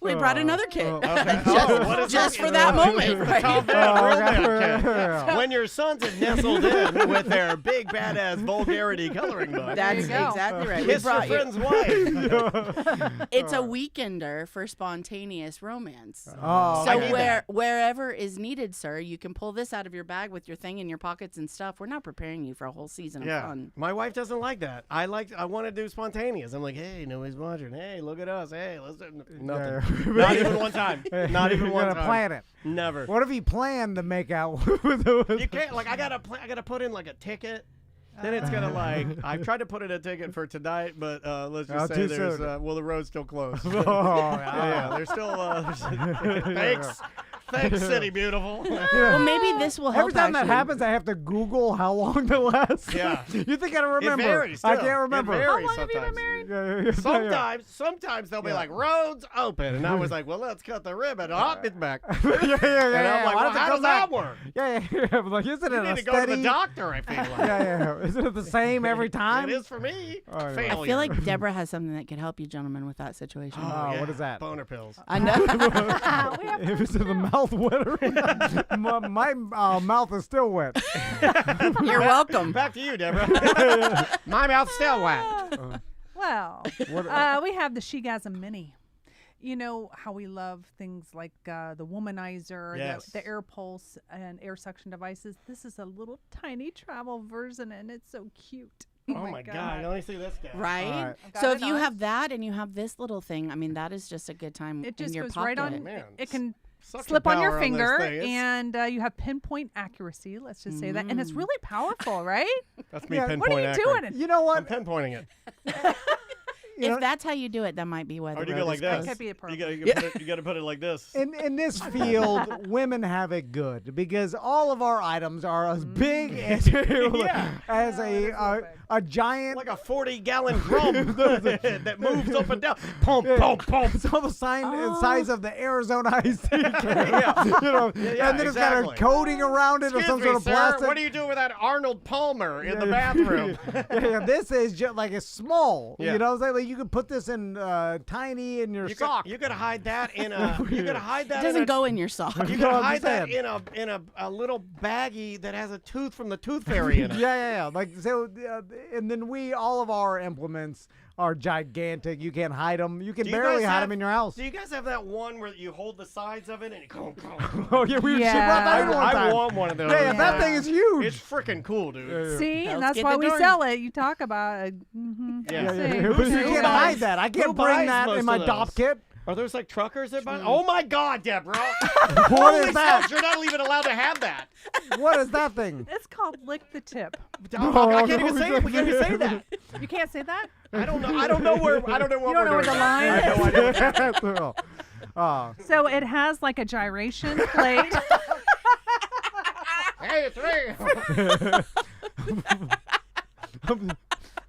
we brought another kit What is just that? for that moment. Right? Tom Van Kit. When your sons have nestled in with their big badass vulgarity coloring book. That's you go. exactly right. We Kiss your brought you. friend's wife. It's a weekender for spontaneous romance. Oh, So I need that. wherever is needed, sir, you can pull this out of your bag with your thing in your pockets and stuff. We're not preparing you for a whole season of Yeah, fun. my wife doesn't like that. I want to do spontaneous. I'm like, hey, nobody's watching. Hey, look at us. Hey, let's do nothing. Not even one time. Not even You're one gonna time. plan it. Never. What if he planned to make out with the? You can't like I gotta put in like a ticket. Then it's gonna like I tried to put in a ticket for tonight, but let's just say too there's soon. well the road's still closed. Oh, yeah, there's still thanks City Beautiful. Well, maybe this will help. Every time that actually. happens, I have to Google how long to last. Yeah. You think I remember? It varies. I still. can't remember. It varies How long have you been sometimes. married? Sometimes they'll be like roads open, and I was like, well, let's cut the ribbon. Oh, it's back. yeah. And I'm like, Why well, does it how come does that back? work? Yeah. I'm like, isn't You it need a to go to steady? the doctor. I feel like Yeah. Isn't it the same every time? it is for me. Oh, yeah. Failure. I feel like Deborah has something that could help you gentlemen with that situation. Oh, what is that? Boner pills. I know. If it's in the mouth wetter, my mouth is still wet. You're welcome. Back to you, Deborah. My mouth's still wet. Well, we have the Shegasm Mini. You know how we love things like the womanizer, Yes. the air pulse, and air suction devices. This is a little tiny travel version, and it's so cute. Oh my God! Let me see this guy. Right? All right. I've got So it if you on. have that and you have this little thing, I mean, that is just a good time It in just your goes pocket. right on. Man, It can Suction slip on your power this finger, thing. It's- and you have pinpoint accuracy. Let's just say that, and it's really powerful, right? That's me Yeah, pinpoint What are you accurate. doing? You know I'm what? pinpointing it. You know, If that's how you do it, that might be why the Or do you road go like is this? closed. That could be a You problem. gotta put it like this. in this field, women have it good because all of our items are as big as as a giant. Like a 40-gallon drum that moves up and down. Pump, pump, pump. It's all the size of the Arizona iced tea can. You know, Yeah, and then it's got a exactly. coating around it or Excuse some me, sort of sir. plastic. What are you doing with that Arnold Palmer in the bathroom? Yeah, this is just like it's small. Yeah. You know what I'm saying? Like you could put this in tiny in your sock. You could hide that in a. You could hide that. It doesn't in a, go in your sock. You No, could I'm hide just that saying. in a little baggie that has a tooth from the Tooth Fairy in it. Yeah. Like so, and then all of our implements are gigantic. You can't hide them. You can Do you barely guys hide have- them in your house. Do you guys have that one where you hold the sides of it and it goes? Oh yeah, we Yeah. should brought that in one I time. want one of those. Yeah, that thing is huge. It's freaking cool, dude. See, Let's and that's get why the we darn- sell it. You talk about it. Yeah. See? But you Who can't buys- hide that. I who can't bring buys that most in my of DOP those? kit. Are those like truckers that buy? Oh my God, Deborah! What Holy is that? smokes, you're not even allowed to have that. What is that thing? It's called lick the tip. I can't even say it. We can't even say that. You can't say that? I don't know. I don't know where. I don't know what You don't know we're where the doing. line I have no idea. So it has like a gyration plate. Hey, it's me.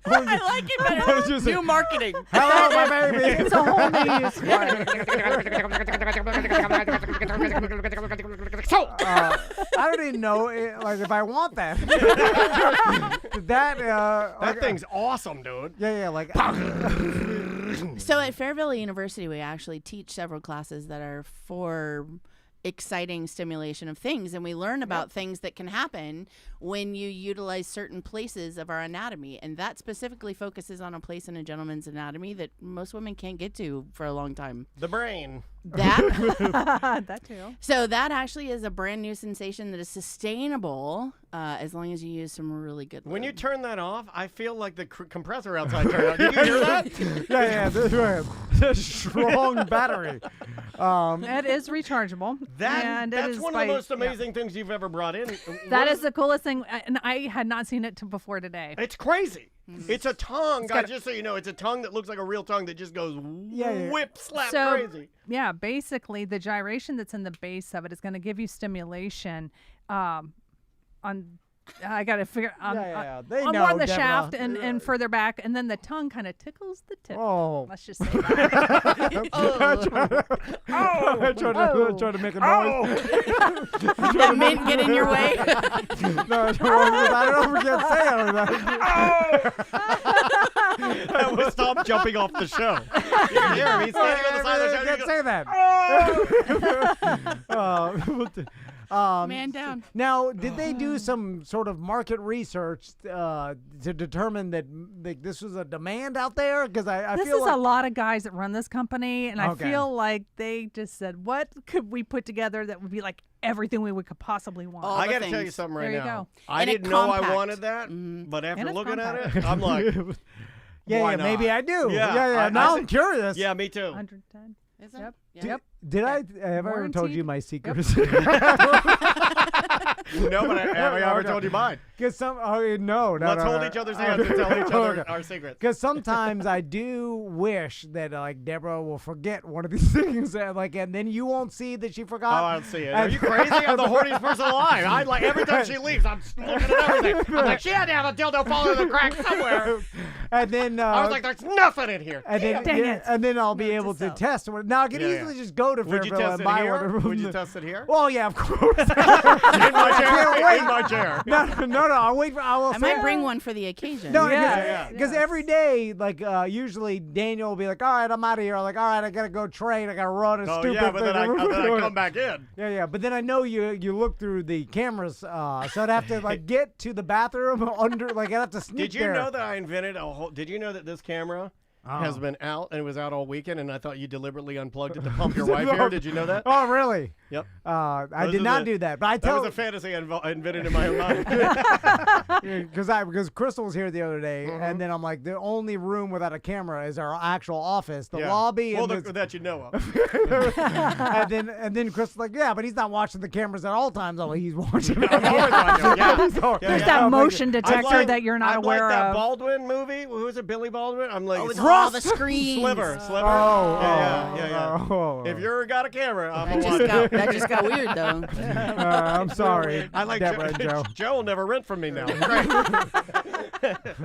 I like it better. New marketing. Hello, my baby. It's a whole new use for it. I don't even know like if I want that. That thing's awesome, dude. Yeah, like So at Fairville University, we actually teach several classes that are for exciting stimulation of things, and we learn about things that can happen when you utilize certain places of our anatomy, and that specifically focuses on a place in a gentleman's anatomy that most women can't get to for a long time. The brain. That That too. So that actually is a brand new sensation that is sustainable as long as you use some really good When you lube. turn that off, I feel like the compressor outside turned on. Did you hear that? yeah, this strong battery. It is rechargeable. and it That's is one by- of the most yeah. amazing things you've ever brought in. That What is the coolest thing, and I had not seen it before today. It's crazy. Mm-hmm. It's a tongue, guys. got Just so you know, it's a tongue that looks like a real tongue that just goes Yeah. whip slap So, crazy. yeah, basically the gyration that's in the base of it is going to give you stimulation on. I got to figure Yeah. They on know, more on the Deborah. shaft and further back, and then the tongue kind of tickles the tip. Oh. Let's just say that. I tried to make a noise. That mint get in your way. No, I don't know if we can say it. That was Tom jumping off the show. You can hear him. He's standing on the side of the I show. can't say that. Man down. Now, did they do some sort of market research to determine that like, this was a demand out there? Because I This feel is like a lot of guys that run this company, and I Okay. feel like they just said, "What could we put together that would be like everything we could possibly want?" All I the got to tell you things. something right There you now. go. I And it didn't know I compact. wanted that, but after And it's looking at compact. it, I'm like, yeah, why maybe not? I do. Yeah, Yeah. I Now I'm think- curious. yeah, me too. 110. Is it? Yep. Yeah. Yep. Did I have I ever told Warranted. you my secrets? No, but have I ever told you mine? Because no. Let's hold each other's hands and tell each other Okay. our secrets. Because sometimes I do wish that like Deborah will forget one of these things, and then you won't see that she Oh, forgot. I don't see it. Are you crazy? I'm the horniest person alive. I like every time she leaves, I'm looking at everything. I'm like, she had to have a dildo fall in the crack somewhere. And then I was like, there's nothing in here. and then Dang it. and then I'll be able to yourself. test. Now I can Yeah, easily just go to Would you Fairville test and it buy here? one. Would you test it here? Well, yeah, of course. In my chair. wait. In my chair. No. I'll wait for. I will. I might bring one for the occasion. No, Yeah. because every day, like usually Daniel will be like, "All right, I'm out of here." I'm like, "All right, I gotta go train. I gotta run a Oh stupid yeah, but then I thing." come back in. Yeah. But then I know you look through the cameras, so I'd have to like get to the bathroom under. Like I'd have to sneak Did you there. know that I invented a whole? Did you know that this camera has been out and it was out all weekend? And I thought you deliberately unplugged it to pump your wife here. Did you know that? Oh, really? Yep. I Those did are not the- do that, but I That tell was a fantasy I invented in my own mind. because Crystal was here the other day, and then I'm like, the only room without a camera is our actual office, the Yeah. lobby, Well, and, that you know of. and then Crystal's like, yeah, but he's not watching the cameras at all times. I'm like, he's watching. I'm always watching. Yeah. There's yeah. that motion I'm detector like- that you're not I'm aware like that of. Baldwin movie. Who was it? Billy Baldwin. I'm like, Oh, with Sliver. all the screens. Sliver. Oh, If you're got a camera, I'm That just got weird though. I'm sorry. I like Deborah and Joe. Joe will never rent from me now.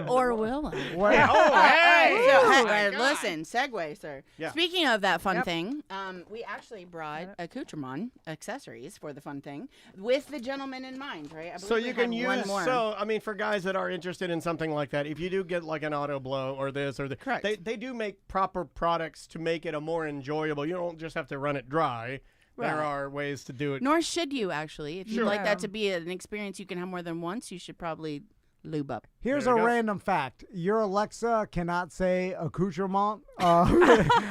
Or will I? Well, Hey, So, oh hey, my God. listen, segue, sir. Yeah. Speaking of that fun thing, we actually brought accoutrement accessories for the fun thing with the gentleman in mind, right? I So believe you we can had one use. more. So I mean, for guys that are interested in something like that, if you do get like an auto blow or this or Correct. they do make proper products to make it a more enjoyable. You don't just have to run it dry. There Right. are ways to do it. Nor should you actually. If you'd Sure. like that to be an experience you can have more than once, you should probably lube up. here's There a you go. random fact: your Alexa cannot say accoutrement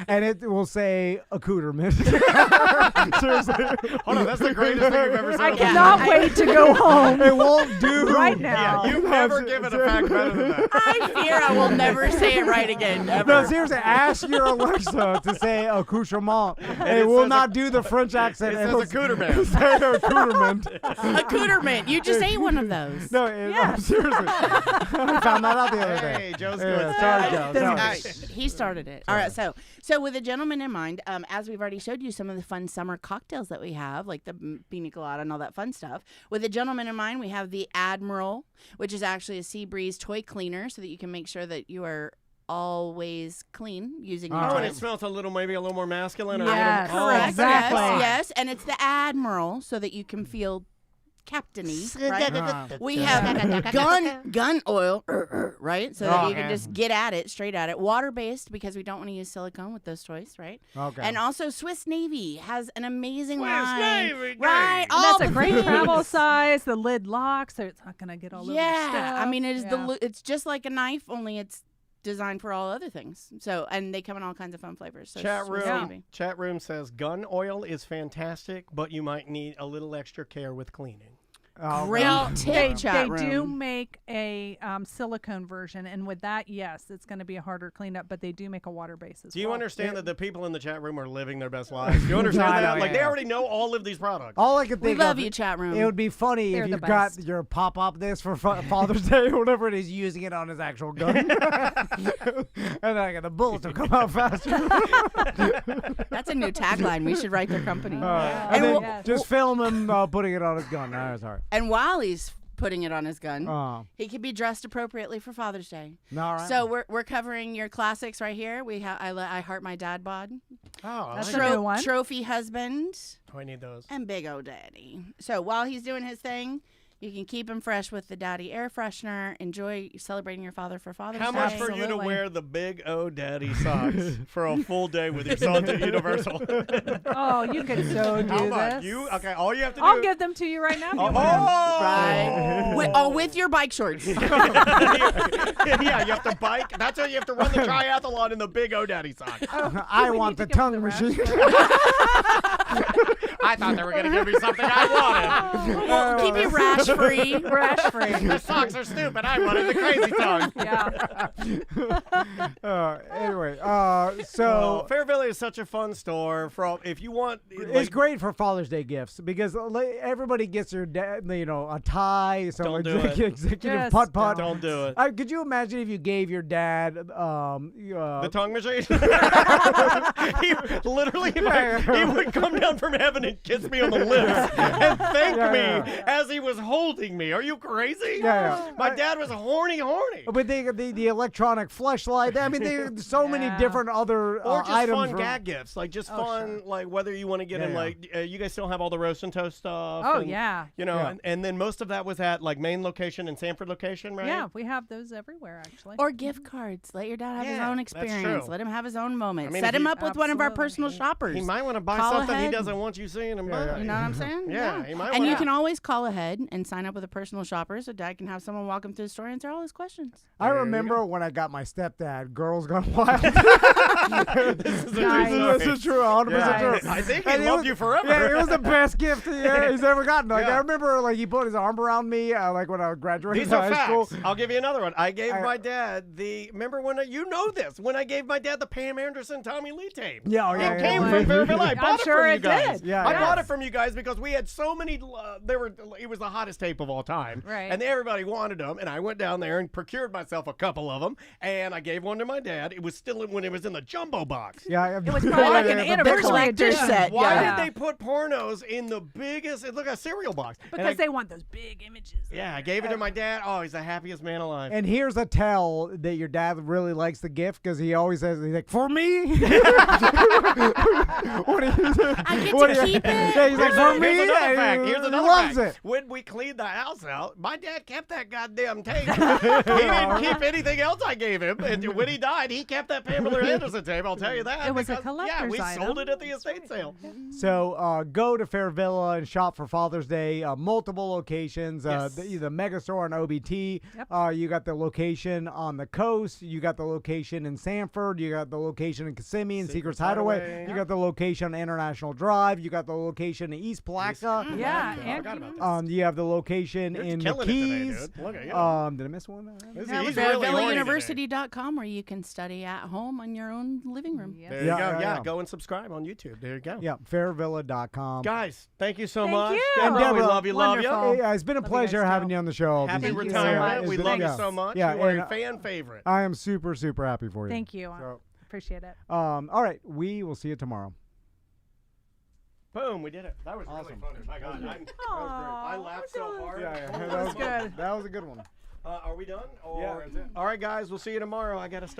and it will say accoutrement. Seriously. Hold on, that's the greatest thing you've ever said. I cannot wait to go home. It won't do right now. Yeah, you've never given a fact better than that. I fear I will never say it right again. Ever. No, seriously, ask your Alexa to say accoutrement. It will not do the French accent. It says accoutrement. Say accoutrement. Accoutrement. You just ate one of those. No, seriously. I found that out the other day. Hey, Joe's Yeah, good. sorry, Joe. All Sorry. right, he started it. All right, so with a gentleman in mind, as we've already showed you some of the fun summer cocktails that we have, like the pina colada and all that fun stuff. With a gentleman in mind, we have the Admiral, which is actually a Sea Breeze toy cleaner, so that you can make sure that you are always clean using your Oh, and toys. it smells maybe a little more masculine. Or Yes. a little, Correct. exactly. Yes, and it's the Admiral, so that you can feel captainy. Right? We have gun oil, right? So that you can just get at it, straight at it. Water based because we don't want to use silicone with those toys, right? Okay. And also Swiss Navy has an amazing Swiss line, Navy, right? And All that's a the great things. travel size. The lid locks, so it's not gonna get all over your Yeah, stuff. I mean it is Yeah. it's just like a knife, only it's designed for all other things. So and they come in all kinds of fun flavors. So Chat Swiss room, Navy. chat room says gun oil is fantastic, but you might need a little extra care with cleaning. Oh, Great God. tip, chat They do room. make a silicone version, and with that, yes, it's going to be a harder cleanup. But they do make a water base as Do you well. understand that the people in the chat room are living their best lives? Do you understand I that? know, Like yeah. they already know all of these products. All I could We think love of, you, chat room. it would be funny They're if the you got best. your pop-up this for Father's Day or whatever it is, using it on his actual gun. And then the bullets will come out faster. That's a new tagline. We should write their company. And And then we'll- Yes. just film him putting it on his gun. That's all right. And while he's putting it on his gun, Oh, he can be dressed appropriately for Father's Day. all right. So we're covering your classics right here. We have I Heart My Dad Bod, Oh, I That's like a new one. Trophy Husband, Oh, I need those. and Big O Daddy. So while he's doing his thing, you can keep him fresh with the Daddy air freshener. Enjoy celebrating your father for Father's How Day. much for you to Absolutely. wear the Big O Daddy socks for a full day with your sons at Universal? Oh, you could so do How much? this. You okay? All you have to do. I'll give them to you right now. If you Oh, want 'em. Right. With your bike shorts. yeah, you have to bike. That's how you have to run the triathlon in the Big O Daddy socks. I we want need the to give him tongue the rash. machine. I thought they were gonna give me something I wanted. Well, keep you rash free. Rash free. The socks are stupid. I wanted the crazy tongue. Yeah. Anyway, So so Fairville is such a fun store. From if you want, it's great for Father's Day gifts because everybody gets their dad, a tie, some Don't do it. executive Just putt putt. Don't do it. Could you imagine if you gave your dad The tongue machine. He literally, Yeah. he would come down from heaven and kiss me on the lips and thank Yeah, me yeah. as he was holding me. Are you crazy? Yeah. My dad was horny. But the electronic fleshlight. I mean, there's so many Yeah. different other Or just items. fun for- gag gifts, like just Oh, fun, sure. like whether you want to get Yeah, him yeah. like you guys still have all the roast and toast stuff. Oh, and, yeah. You know, Yeah. and then most of that was at like main location and Sanford location, right? Yeah, we have those everywhere, actually. Or gift cards. Let your dad have his Yeah, own that's experience. true. Let him have his own moment. I mean, Set if him he- up with one of our Absolutely. personal shoppers. He might want to buy Call something he ahead. doesn't want you seeing him buy. You know what I'm saying? Yeah, he might And you wanna- can always call ahead and sign up with a personal shopper so Dad can have someone walk him through the store and answer all his questions. I There you remember when I got my stepdad, Girls Gone Wild. This is a true Nice. story. This is true, 100% Nice. true. I think he And it loved was- you forever. Yeah, it was the best gift he's ever gotten. Like Yeah. I remember, like he put his arm around me, like when I graduated These are high facts. school. I'll give you another one. I gave my dad the. Remember when you know this? When I gave my dad the Pam Anderson Tommy Lee tape. Yeah, oh, It yeah, came yeah. from Fairville. I I'm bought it sure from you it guys. did. Yeah, I yeah. bought it from you guys because we had so many. It was the hottest tape of all time, Right. and everybody wanted them. And I went down there and procured myself a couple of them, and I gave one to my dad. It was still when it was in the jumbo box. Yeah, It was probably like an anniversary collector's edition. set, Why Yeah. did they put pornos in the biggest? Look, a cereal box. And Because I- they want those big images. Yeah, I gave it to my dad. Oh, he's the happiest man alive. And here's a tell that your dad really likes the gift because he always says, he's like, for me? When I get What to do you- keep it. Yeah, he's like, for me, Here's another he fact. Here's another loves fact. it. When we cleaned the house out, my dad kept that goddamn tape. He didn't keep anything else I gave him. And when he died, he kept that Pamela Anderson tape. I'll tell you that. It was a because, collector's Yeah, we sold item. it at the estate sale. So go to Fair Villa and shop for Father's Day. Multiple locations. Yes. The Mega Store on OBT. Yep. You got the location on the coast. You got the location in Sanford. You got the location in Kissimmee and Secrets Hideaway. You got the location on International Drive. You got the location in East Palaka. Yeah, I and forgot about that. You have the location You're in the killing it today, Keys. dude. Look at you. Did I miss one? He's No, really horny today. VillaUniversity.com where you can study at home in your own living room. Yes. There you Yeah, go. yeah, Yeah, yeah. go and subscribe on YouTube. There you go. Yeah, fairvilla.com. Guys, thank you so Thank much. you. And Deborah, we Deborah, love you, love you. wonderful. Hey, it's been a Love you guys pleasure having too. you on the show. Happy Thank you so retirement. much. We It's love been- you so much. Yeah, you are and a fan favorite. I am super, super happy for you. Thank you. I So, appreciate it. all right, we will see you tomorrow. Boom, we did it. That was really Awesome. funny. My God, that was great. I laughed so hard. that was good. That was a good one. Are we done? Or... Yeah, that's it. All right, guys, we'll see you tomorrow. I got to start.